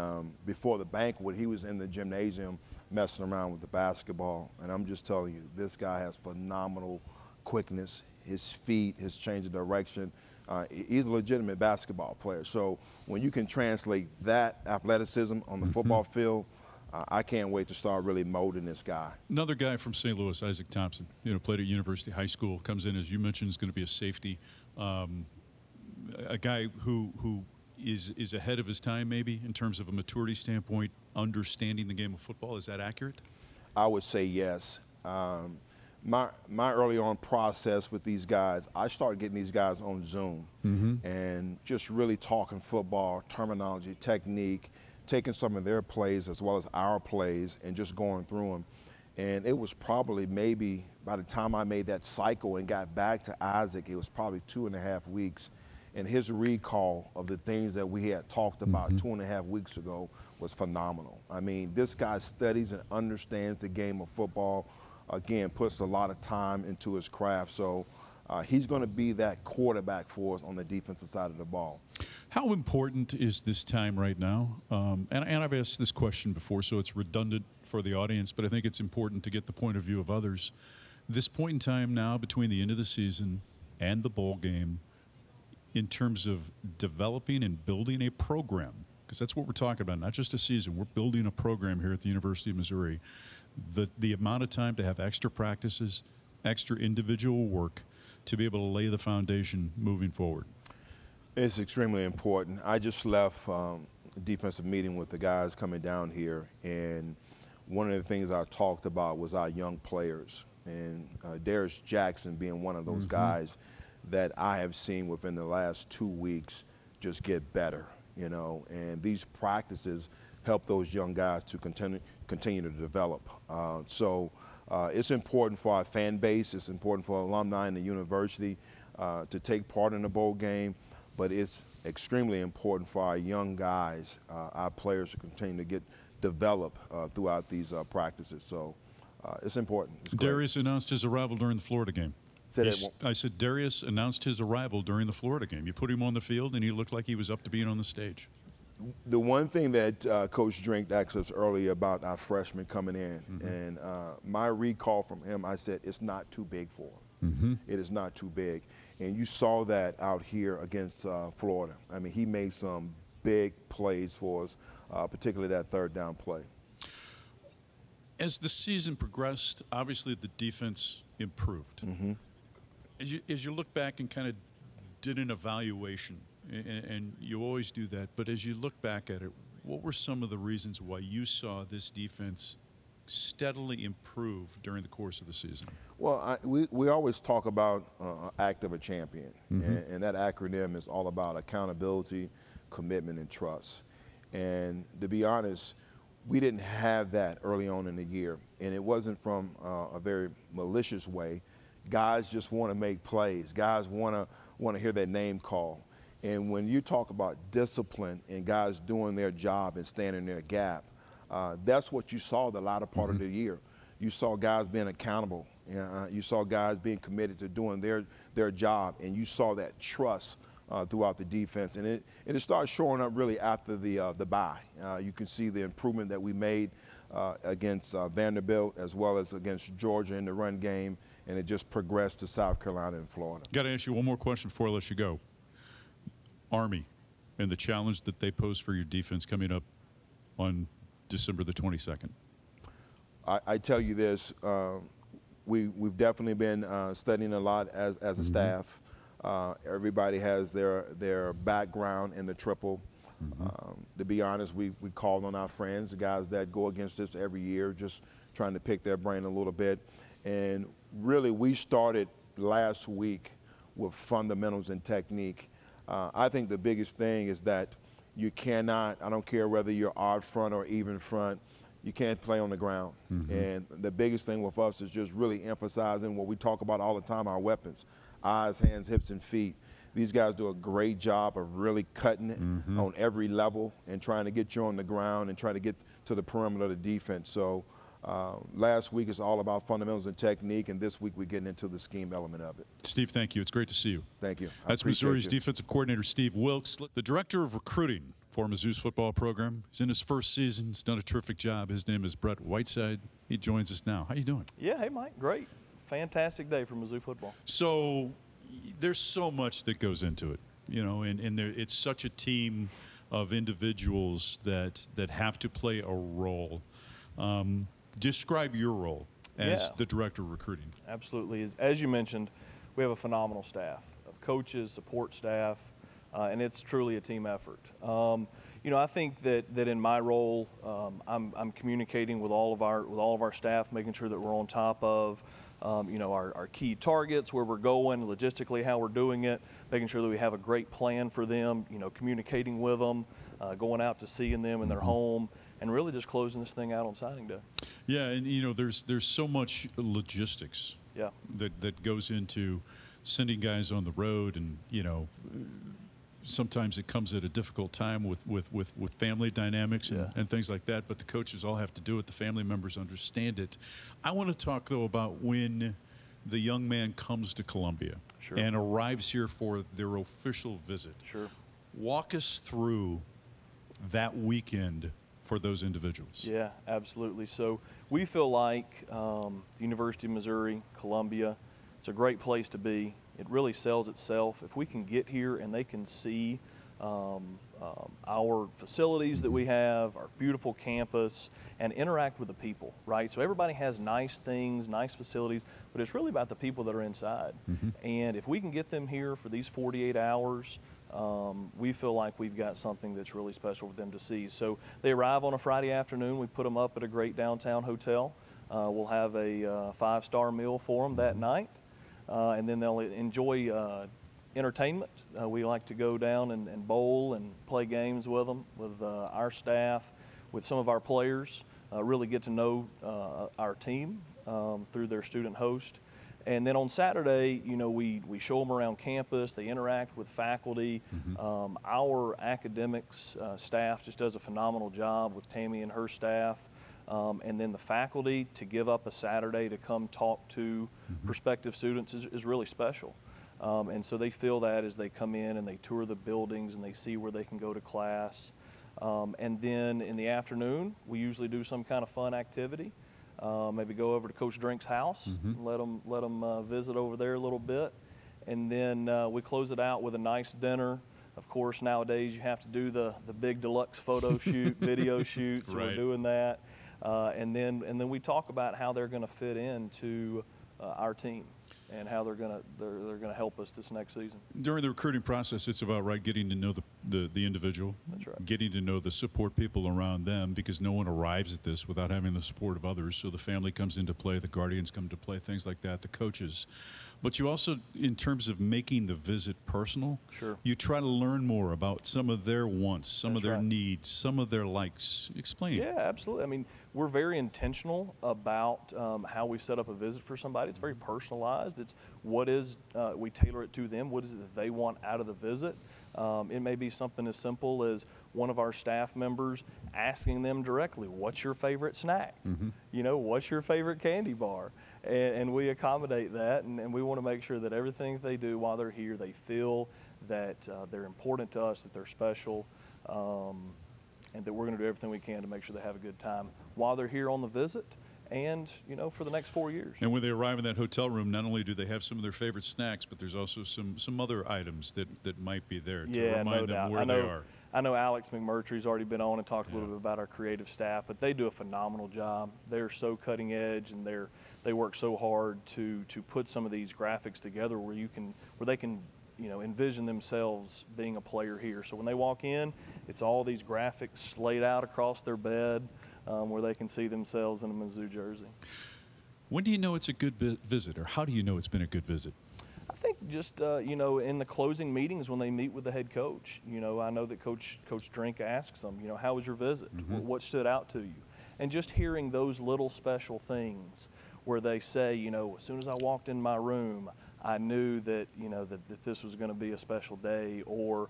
before the banquet, he was in the gymnasium messing around with the basketball. And I'm just telling you, this guy has phenomenal quickness. his feet, his change of direction. He's a legitimate basketball player. So when you can translate that athleticism on the football field, I can't wait to start really molding this guy. Another guy from St. Louis, Isaac Thompson, played at University High School, comes in, as you mentioned, is going to be a safety. A guy who is ahead of his time, maybe, in terms of a maturity standpoint, understanding the game of football. Is that accurate? I would say yes. My early on process with these guys, I started getting these guys on Zoom and just really talking football, terminology, technique, taking some of their plays as well as our plays and just going through them. And it was probably maybe by the time I made that cycle and got back to Isaac, it was probably 2.5 weeks. And his recall of the things that we had talked about 2.5 weeks ago was phenomenal. I mean, this guy studies and understands the game of football. Again, puts a lot of time into his craft. So he's going to be that quarterback for us on the defensive side of the ball. How important is this time right now? And I've asked this question before, so it's redundant for the audience, but I think it's important to get the point of view of others. This point in time now between the end of the season and the bowl game, in terms of developing and building a program, because that's what we're talking about, not just a season. We're building a program here at the University of Missouri. The amount of time to have extra practices, extra individual work to be able to lay the foundation moving forward. It's extremely important. I just left a defensive meeting with the guys coming down here, and one of the things I talked about was our young players, and Darius Jackson being one of those guys that I have seen within the last 2 weeks just get better, and these practices help those young guys to continue to develop. So it's important for our fan base, it's important for alumni in the university to take part in the bowl game, but it's extremely important for our young guys, our players, to continue to develop throughout these practices. So it's important. It's Darius announced his arrival during the Florida game. I said Darius announced his arrival during the Florida game. You put him on the field, and he looked like he was up to being on the stage. The one thing that Coach Drink asked us earlier about our freshmen coming in, and my recall from him, I said, it's not too big for him. It is not too big. And you saw that out here against Florida. I mean, he made some big plays for us, particularly that third down play. As the season progressed, obviously the defense improved. As you look back and kind of did an evaluation, and you always do that, but as you look back at it, what were some of the reasons why you saw this defense steadily improve during the course of the season? Well, we always talk about act of a champion, and that acronym is all about accountability, commitment, and trust. And to be honest, we didn't have that early on in the year, and it wasn't from a very malicious way. Guys just want to make plays. Guys want to hear their name called. And when you talk about discipline and guys doing their job and standing their gap, that's what you saw the latter part of the year. You saw guys being accountable. You saw guys being committed to doing their job, and you saw that trust throughout the defense. And it started showing up really after the bye. You can see the improvement that we made against Vanderbilt as well as against Georgia in the run game, and it just progressed to South Carolina and Florida. Got to ask you one more question before I let you go. Army and the challenge that they pose for your defense coming up on December the 22nd. I tell you this, we've definitely been studying a lot as a staff. Everybody has their background in the triple. To be honest, we called on our friends, the guys that go against us every year, just trying to pick their brain a little bit. And really, we started last week with fundamentals and technique. I think the biggest thing is that you cannot, I don't care whether you're odd front or even front, you can't play on the ground. And the biggest thing with us is just really emphasizing what we talk about all the time, our weapons, eyes, hands, hips, and feet. These guys do a great job of really cutting it on every level and trying to get you on the ground and trying to get to the perimeter of the defense. So last week is all about fundamentals and technique, and this week we're getting into the scheme element of it. Steve, thank you. It's great to see you. Thank you. That's Missouri's defensive coordinator, Steve Wilkes, the director of recruiting for Mizzou's football program. He's in his first season. He's done a terrific job. His name is Brett Whiteside. He joins us now. How you doing? Yeah, hey, Mike. Great. fantastic day for Mizzou football. So there's so much that goes into it, you know, and it's such a team of individuals that have to play a role. Describe your role as the director of recruiting. Absolutely. As you mentioned, we have a phenomenal staff of coaches, support staff, and it's truly a team effort. You know, I think that in my role, I'm communicating with all of our staff, making sure that we're on top of you know, our key targets, where we're going, logistically how we're doing it, making sure that we have a great plan for them, you know, communicating with them, going out to seeing them in their home, and really just closing this thing out on signing day. Yeah, and you know, there's so much logistics that goes into sending guys on the road, and you know, sometimes it comes at a difficult time with family dynamics and things like that, but the coaches all have to do it. The family members understand it. I want to talk, though, about when the young man comes to Columbia and arrives here for their official visit. Walk us through that weekend for those individuals. Yeah, absolutely. So we feel like the University of Missouri, Columbia, it's a great place to be. It really sells itself. If we can get here and they can see our facilities that we have, our beautiful campus, and interact with the people, right? So everybody has nice things, nice facilities, but it's really about the people that are inside. And if we can get them here for these 48 hours, we feel like we've got something that's really special for them to see. So they arrive on a Friday afternoon. We put them up at a great downtown hotel. We'll have a 5-star meal for them that night. And then they'll enjoy entertainment. We like to go down and bowl and play games with them, with our staff, with some of our players, really get to know our team through their student host. And then on Saturday, you know, we show them around campus. They interact with faculty. Our academics staff just does a phenomenal job with Tammy and her staff. And then the faculty, to give up a Saturday to come talk to prospective students is really special. And so they feel that as they come in and they tour the buildings and they see where they can go to class. And then in the afternoon, we usually do some kind of fun activity. Maybe go over to Coach Drink's house, let them visit over there a little bit. And then we close it out with a nice dinner. Of course, nowadays you have to do the big deluxe photo shoot, video shoot, so we're doing that. And then we talk about how they're going to fit into our team and how they're going to help us this next season. During the recruiting process, it's about getting to know the individual. That's right. Getting to know the support people around them, because no one arrives at this without having the support of others. So the family comes into play, the guardians come to play, things like that, the coaches. But you also, in terms of making the visit personal, you try to learn more about some of their wants, some of their needs, some of their likes. Explain. Yeah, absolutely. I mean, we're very intentional about how we set up a visit for somebody. It's very personalized. It's we tailor it to them. What is it that they want out of the visit? It may be something as simple as one of our staff members asking them directly, what's your favorite snack? You know, what's your favorite candy bar? And we accommodate that, and we want to make sure that everything they do while they're here, they feel that they're important to us, that they're special, and that we're going to do everything we can to make sure they have a good time while they're here on the visit and, you know, for the next 4 years. And when they arrive in that hotel room, not only do they have some of their favorite snacks, but there's also some other items that might be there to remind them where they are. I know Alex McMurtry's already been on and talked a little bit about our creative staff, but they do a phenomenal job. They're so cutting edge, and they work so hard to put some of these graphics together where they can, you know, envision themselves being a player here. So when they walk in, it's all these graphics laid out across their bed where they can see themselves in a Mizzou jersey. When do you know it's a good visit, or how do you know it's been a good visit? I think just, you know, in the closing meetings when they meet with the head coach. You know, I know that Coach Drink asks them, you know, how was your visit? What stood out to you? And just hearing those little special things where they say, you know, as soon as I walked in my room, I knew that, you know, that this was going to be a special day, or,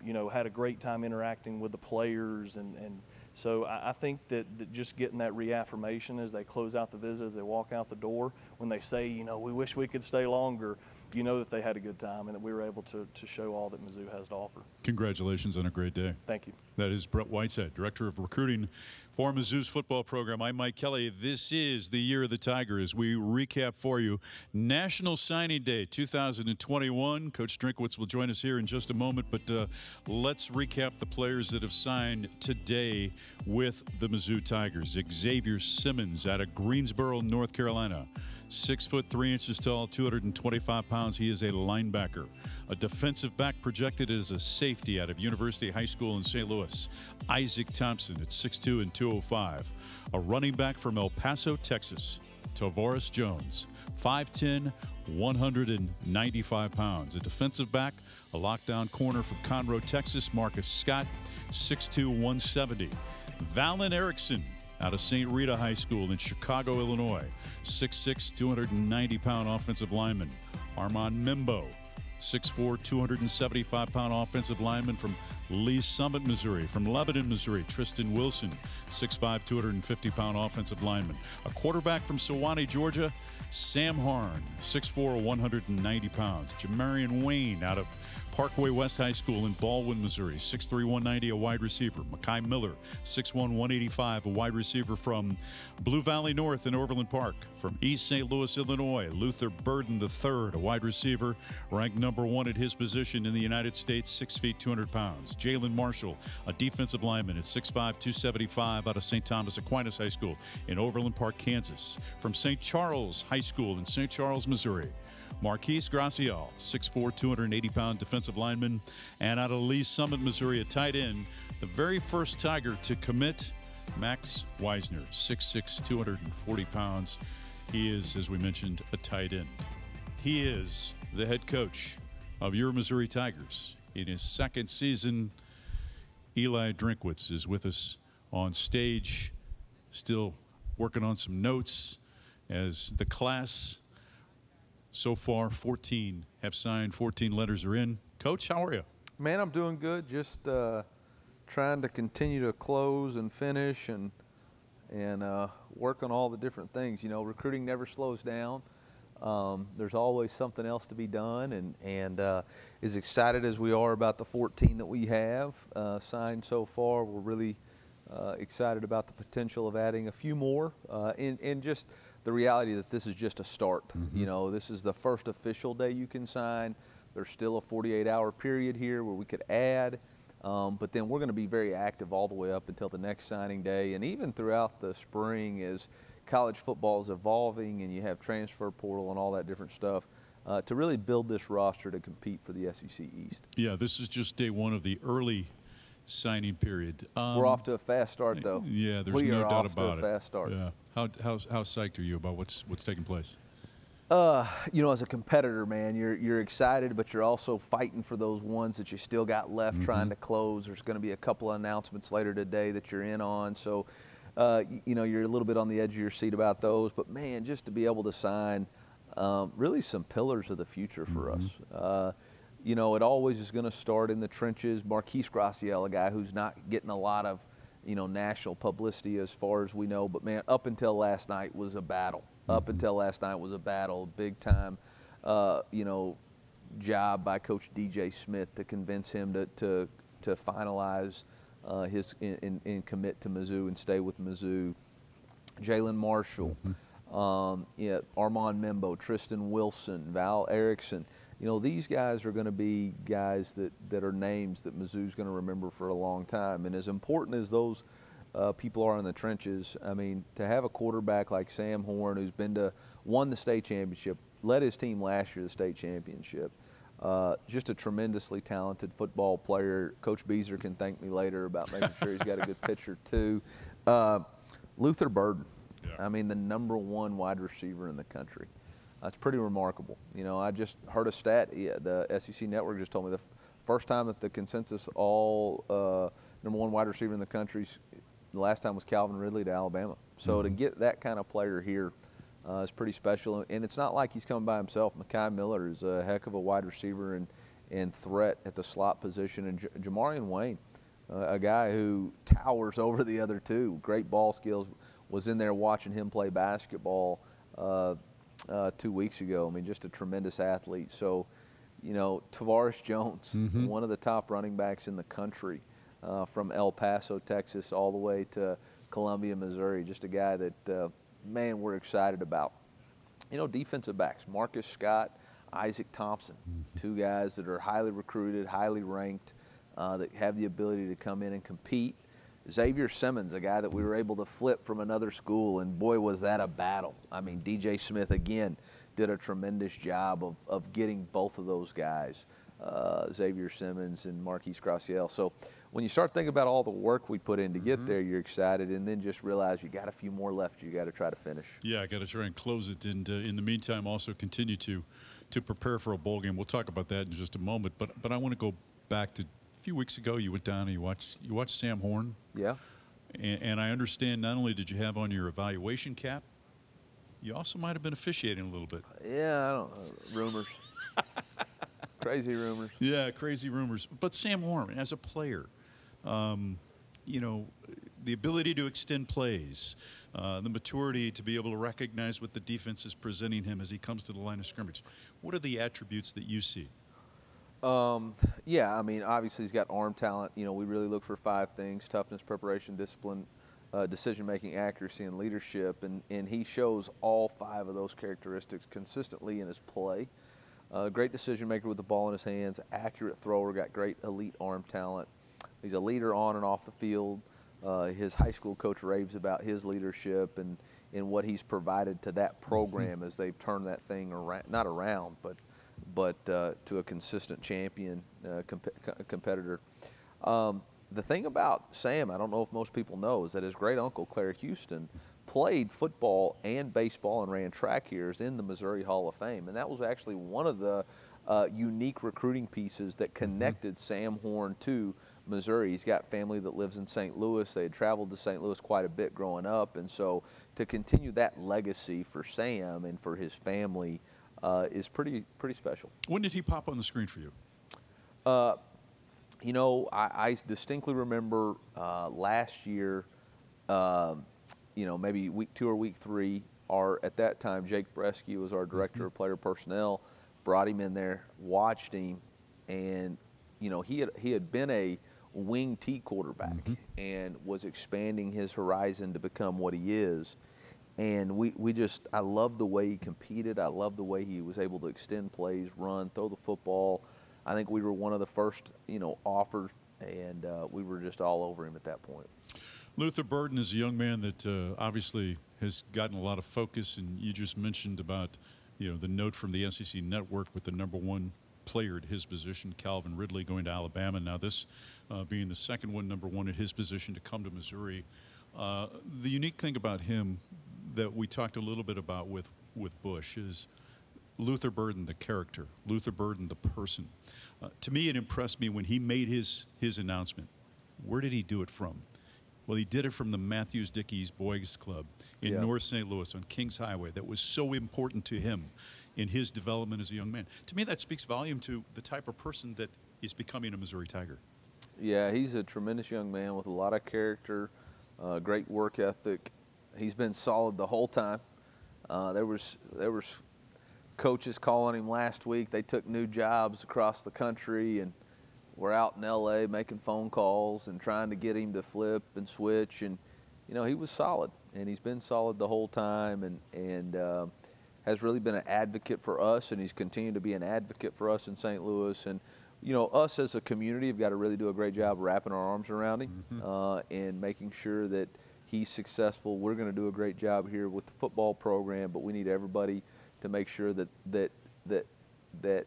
you know, had a great time interacting with the players. And so I think that just getting that reaffirmation as they close out the visit, as they walk out the door, when they say, you know, we wish we could stay longer, you know that they had a good time and that we were able to show all that Mizzou has to offer. Congratulations on a great day. Thank you. That is Brett Whiteside, Director of Recruiting for Mizzou's football program. I'm Mike Kelly. This is the Year of the Tiger as we recap for you National Signing Day 2021. Coach Drinkwitz will join us here in just a moment, but let's recap the players that have signed today with the Mizzou Tigers. Xavier Simmons out of Greensboro, North Carolina. 6 foot 3 inches tall, 225 pounds. He is a linebacker. A defensive back projected as a safety out of University High School in St. Louis. Isaac Thompson at 6'2 and 205. A running back from El Paso, Texas. Tavares Jones, 5'10", 195 pounds. A defensive back, a lockdown corner from Conroe, Texas. Marcus Scott, 6'2", 170. Valen Erickson out of St. Rita High School in Chicago, Illinois. 6'6", 290-pound offensive lineman. Armand Mimbo, 6'4", 275-pound offensive lineman from Lee Summit, Missouri. From Lebanon, Missouri, Tristan Wilson, 6'5", 250-pound offensive lineman. A quarterback from Sewanee, Georgia, Sam Harn, 6'4", 190 pounds. Jamarian Wayne out of Parkway West High School in Baldwin, Missouri, 6'3", 190, a wide receiver. Makai Miller, 6'1", 185, a wide receiver from Blue Valley North in Overland Park. From East St. Louis, Illinois, Luther Burden III, a wide receiver, ranked number 1 at his position in the United States, 6 feet, 200 pounds. Jalen Marshall, a defensive lineman at 6'5", 275, out of St. Thomas Aquinas High School in Overland Park, Kansas. From St. Charles High School in St. Charles, Missouri, Marquise Gracial, 6'4", 280-pound defensive lineman. And out of Lee Summit, Missouri, a tight end, the very first Tiger to commit, Max Weisner, 6'6", 240 pounds. He is, as we mentioned, a tight end. He is the head coach of your Missouri Tigers. In his second season, Eli Drinkwitz is with us on stage, still working on some notes as the class so far, 14 have signed, 14 letters are in. Coach, how are you? Man, I'm doing good. Just trying to continue to close and finish and work on all the different things. You know, recruiting never slows down. There's always something else to be done, and as excited as we are about the 14 that we have signed so far, we're really excited about the potential of adding a few more, and just the reality that this is just a start. Mm-hmm. You know, this is the first official day you can sign. There's still a 48-hour period here where we could add, but then we're going to be very active all the way up until the next signing day, and even throughout the spring as college football is evolving and you have transfer portal and all that different stuff, to really build this roster to compete for the SEC East. Yeah, this is just day one of the early signing period. We're off to a fast start, though. Yeah, there's we no are doubt off about to a fast start. Yeah. How psyched are you about what's taking place? You know, as a competitor, man, you're excited, but you're also fighting for those ones that you still got left, trying to close. There's going to be a couple of announcements later today that you're in on, so you know, you're a little bit on the edge of your seat about those. But man, just to be able to sign really some pillars of the future for us. You know, it always is going to start in the trenches. Marquise Graciel, a guy who's not getting a lot of, you know, national publicity as far as we know, but man, up until last night was a battle. Up until last night was a battle, big time, you know, job by Coach DJ Smith to convince him to finalize his and commit to Mizzou and stay with Mizzou. Jalen Marshall, yeah, Armand Mimbo, Tristan Wilson, Val Erickson. You know, these guys are going to be guys that are names that Mizzou's going to remember for a long time. And as important as those people are in the trenches, I mean, to have a quarterback like Sam Horn, who's won the state championship, led his team last year to the state championship, just a tremendously talented football player. Coach Beezer can thank me later about making sure he's got a good pitcher too. Luther Burden, I mean, the #1 wide receiver in the country. That's pretty remarkable. You know, I just heard a stat. The SEC Network just told me the first time that the consensus all #1 wide receiver in the country, the last time was Calvin Ridley to Alabama. So to get that kind of player here is pretty special. And it's not like he's coming by himself. Makai Miller is a heck of a wide receiver and threat at the slot position. And Jamarian Wayne, a guy who towers over the other two, great ball skills, was in there watching him play basketball. 2 weeks ago. I mean, just a tremendous athlete. So, you know, Tavares Jones, one of the top running backs in the country, from El Paso, Texas, all the way to Columbia, Missouri. Just a guy that, man, we're excited about. You know, defensive backs, Marcus Scott, Isaac Thompson, two guys that are highly recruited, highly ranked, that have the ability to come in and compete. Xavier Simmons, a guy that we were able to flip from another school, and boy, was that a battle. I mean, DJ Smith, again, did a tremendous job of getting both of those guys, Xavier Simmons and Marquise Graciel. So when you start thinking about all the work we put in to get there, you're excited, and then just realize you got a few more left you got to try to finish. Yeah, I got to try and close it, and in the meantime, also continue to prepare for a bowl game. We'll talk about that in just a moment, but I want to go back to a few weeks ago. You went down and you watched Sam Horn. Yeah. And I understand not only did you have on your evaluation cap, you also might have been officiating a little bit. Yeah, I don't know. Rumors. Crazy rumors. Yeah, crazy rumors. But Sam Horn, as a player, you know, the ability to extend plays, the maturity to be able to recognize what the defense is presenting him as he comes to the line of scrimmage. What are the attributes that you see? Yeah, I mean, obviously he's got arm talent. You know, we really look for 5 things: toughness, preparation, discipline, decision-making, accuracy, and leadership. And he shows all 5 of those characteristics consistently in his play. Great decision maker with the ball in his hands, accurate thrower, got great elite arm talent. He's a leader on and off the field. His high school coach raves about his leadership and what he's provided to that program as they've turned that thing around, not around, but to a consistent champion competitor. The thing about Sam, I don't know if most people know, is that his great uncle, Claire Houston, played football and baseball and ran track here in the Missouri Hall of Fame. And that was actually one of the unique recruiting pieces that connected Sam Horn to Missouri. He's got family that lives in St. Louis. They had traveled to St. Louis quite a bit growing up. And so to continue that legacy for Sam and for his family is pretty special. When did he pop on the screen for you? You know, I distinctly remember last year, you know, maybe week 2 or week 3, at that time, Jake Bresky was our director of player personnel, brought him in there, watched him, and, you know, he had been a wing T quarterback and was expanding his horizon to become what he is. And I love the way he competed. I love the way he was able to extend plays, run, throw the football. I think we were one of the first, you know, offers, and we were just all over him at that point. Luther Burden is a young man that obviously has gotten a lot of focus, and you just mentioned about, you know, the note from the SEC Network with the #1 player at his position, Calvin Ridley, going to Alabama. Now this being the second one, #1 at his position, to come to Missouri. The unique thing about him that we talked a little bit about with Bush is Luther Burden, the character, Luther Burden, the person. To me, it impressed me when he made his announcement. Where did he do it from? Well, he did it from the Matthews Dickey's Boys Club in North St. Louis on Kings Highway. That was so important to him in his development as a young man. To me, that speaks volume to the type of person that is becoming a Missouri Tiger. Yeah, he's a tremendous young man with a lot of character, great work ethic. He's been solid the whole time. There was coaches calling him last week. They took new jobs across the country, and we're out in L.A. making phone calls and trying to get him to flip and switch. And, you know, he was solid, and he's been solid the whole time, and has really been an advocate for us, and he's continued to be an advocate for us in St. Louis. And, you know, us as a community have got to really do a great job wrapping our arms around him and making sure that he's successful. We're going to do a great job here with the football program, but we need everybody to make sure that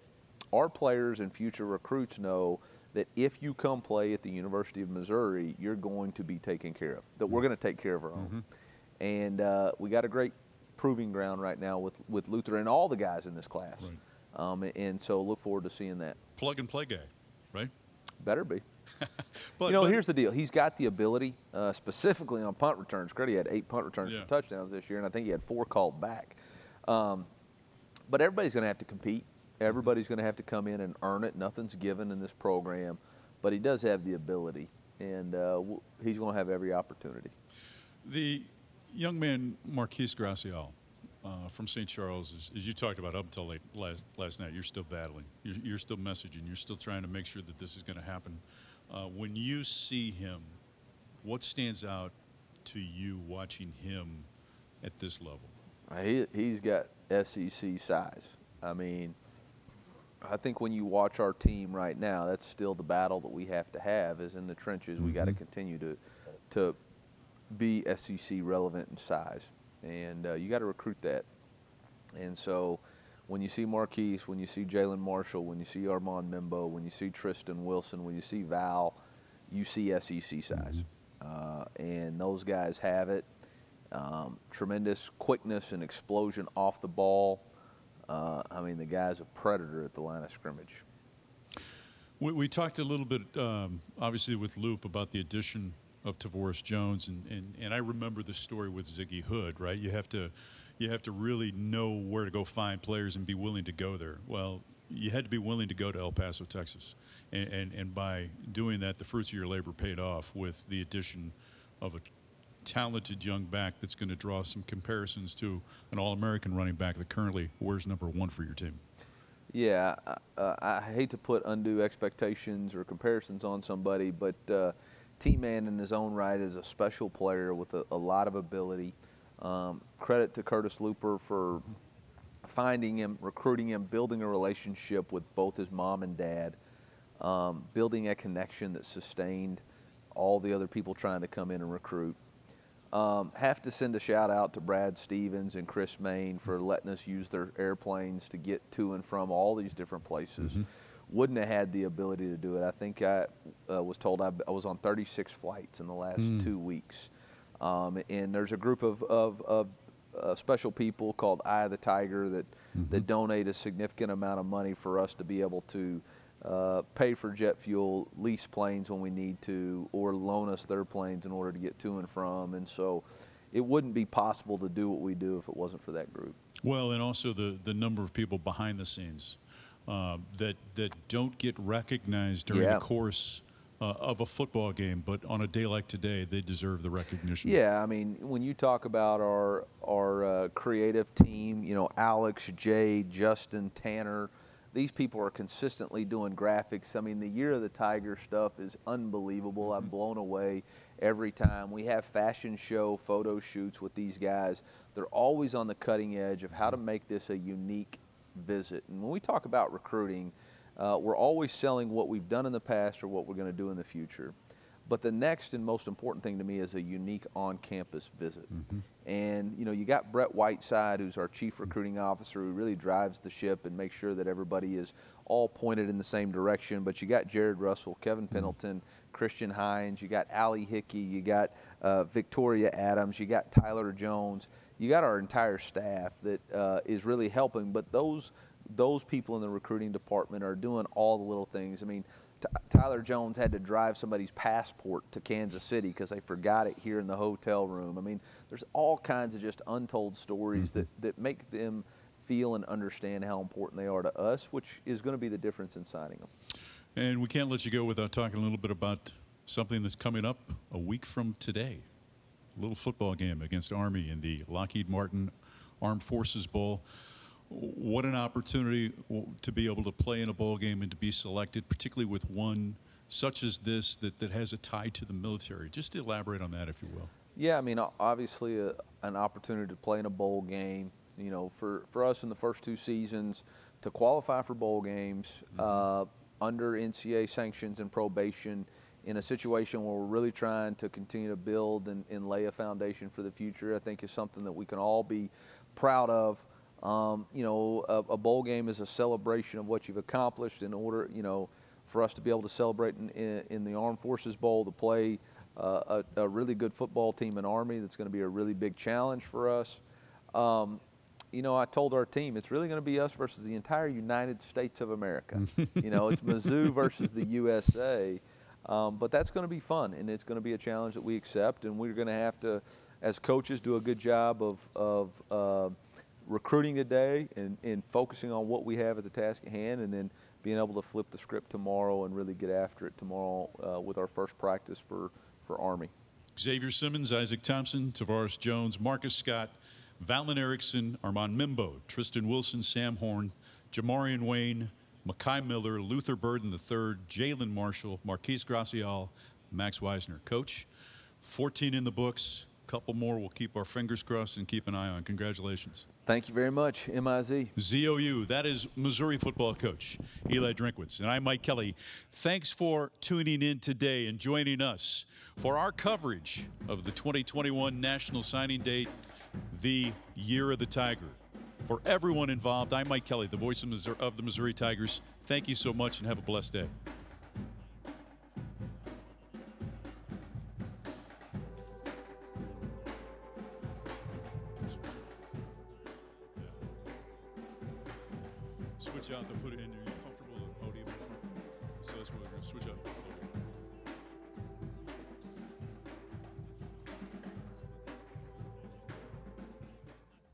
our players and future recruits know that if you come play at the University of Missouri, you're going to be taken care of, that we're going to take care of our own. And we got a great proving ground right now with Luther and all the guys in this class. And so look forward to seeing that. Plug and play guy, right? Better be. But, you know, here's the deal. He's got the ability, specifically on punt returns. Grady had 8 punt returns for touchdowns this year, and I think he had 4 called back. But everybody's going to have to compete. Everybody's going to have to come in and earn it. Nothing's given in this program. But he does have the ability, and he's going to have every opportunity. The young man, Marquise Graciel, from St. Charles, as you talked about up until last night, you're still battling. You're still messaging. You're still trying to make sure that this is going to happen. When you see him, what stands out to you watching him at this level? He's got SEC size. I mean, I think when you watch our team right now, that's still the battle that we have to have is in the trenches. We got to continue to be SEC relevant in size, and you got to recruit that. And so when you see Marquise, when you see Jalen Marshall, when you see Armand Mimbo, when you see Tristan Wilson, when you see Val, you see SEC size. And those guys have it. Tremendous quickness and explosion off the ball. I mean, the guy's a predator at the line of scrimmage. We talked a little bit, obviously, with Loop about the addition of Tavoris Jones, and I remember the story with Ziggy Hood, right? You have to really know where to go find players and be willing to go there. Well, you had to be willing to go to El Paso, Texas, and by doing that, the fruits of your labor paid off with the addition of a talented young back that's going to draw some comparisons to an All-American running back that currently wears number 1 for your team. Yeah, I hate to put undue expectations or comparisons on somebody, but T-Man in his own right is a special player with a lot of ability. Credit to Curtis Looper for finding him, recruiting him, building a relationship with both his mom and dad, building a connection that sustained all the other people trying to come in and recruit. Have to send a shout out to Brad Stevens and Chris Main for letting us use their airplanes to get to and from all these different places. Wouldn't have had the ability to do it. I think I was told I was on 36 flights in the last 2 weeks. And there's a group of special people called Eye of the Tiger that donate a significant amount of money for us to be able to pay for jet fuel, lease planes when we need to, or loan us their planes in order to get to and from. And so it wouldn't be possible to do what we do if it wasn't for that group. Well, and also the number of people behind the scenes that don't get recognized during the course of a football game, but on a day like today, they deserve the recognition. Yeah, I mean, when you talk about our creative team, you know, Alex, Jay, Justin, Tanner, these people are consistently doing graphics. I mean, the Year of the Tiger stuff is unbelievable. I'm blown away every time. We have fashion show photo shoots with these guys. They're always on the cutting edge of how to make this a unique visit. And when we talk about recruiting, we're always selling what we've done in the past or what we're going to do in the future. But the next and most important thing to me is a unique on-campus visit. And, you know, you got Brett Whiteside, who's our chief recruiting officer, who really drives the ship and makes sure that everybody is all pointed in the same direction. But you got Jared Russell, Kevin Pendleton, Christian Hines, you got Allie Hickey, you got Victoria Adams, you got Tyler Jones. You got our entire staff that is really helping. But those people in the recruiting department are doing all the little things. I mean, Tyler Jones had to drive somebody's passport to Kansas City because they forgot it here in the hotel room. I mean, there's all kinds of just untold stories that make them feel and understand how important they are to us, which is going to be the difference in signing them. And we can't let you go without talking a little bit about something that's coming up a week from today. A little football game against Army in the Lockheed Martin Armed Forces Bowl. What an opportunity to be able to play in a bowl game and to be selected, particularly with one such as this that has a tie to the military. Just elaborate on that, if you will. Yeah, I mean, obviously an opportunity to play in a bowl game. You know, for us in the first 2 seasons, to qualify for bowl games under NCAA sanctions and probation in a situation where we're really trying to continue to build and lay a foundation for the future, I think is something that we can all be proud of. You know, a bowl game is a celebration of what you've accomplished. In order, you know, for us to be able to celebrate in the Armed Forces Bowl, to play a really good football team in Army, that's going to be a really big challenge for us. You know, I told our team it's really going to be us versus the entire United States of America. You know, it's Mizzou versus the USA, but that's going to be fun, and it's going to be a challenge that we accept, and we're going to have to, as coaches, do a good job of recruiting today and focusing on what we have at the task at hand, and then being able to flip the script tomorrow and really get after it tomorrow with our first practice for Army. Xavier Simmons, Isaac Thompson, Tavares Jones, Marcus Scott, Valen Erickson, Armand Mimbo, Tristan Wilson, Sam Horn, Jamarian Wayne, Makai Miller, Luther Burden III, Jalen Marshall, Marquise Gracial, Max Wisner. Coach, 14 in the books. Couple more we'll keep our fingers crossed and keep an eye on. Congratulations. Thank you very much, MIZ. ZOU, that is Missouri football coach Eli Drinkwitz. And I'm Mike Kelly. Thanks for tuning in today and joining us for our coverage of the 2021 National Signing Day, the Year of the Tiger. For everyone involved, I'm Mike Kelly, the voice of the Missouri Tigers. Thank you so much and have a blessed day. Switch out to put it in there. You're comfortable at the podium in front. So that's what we're going to switch out.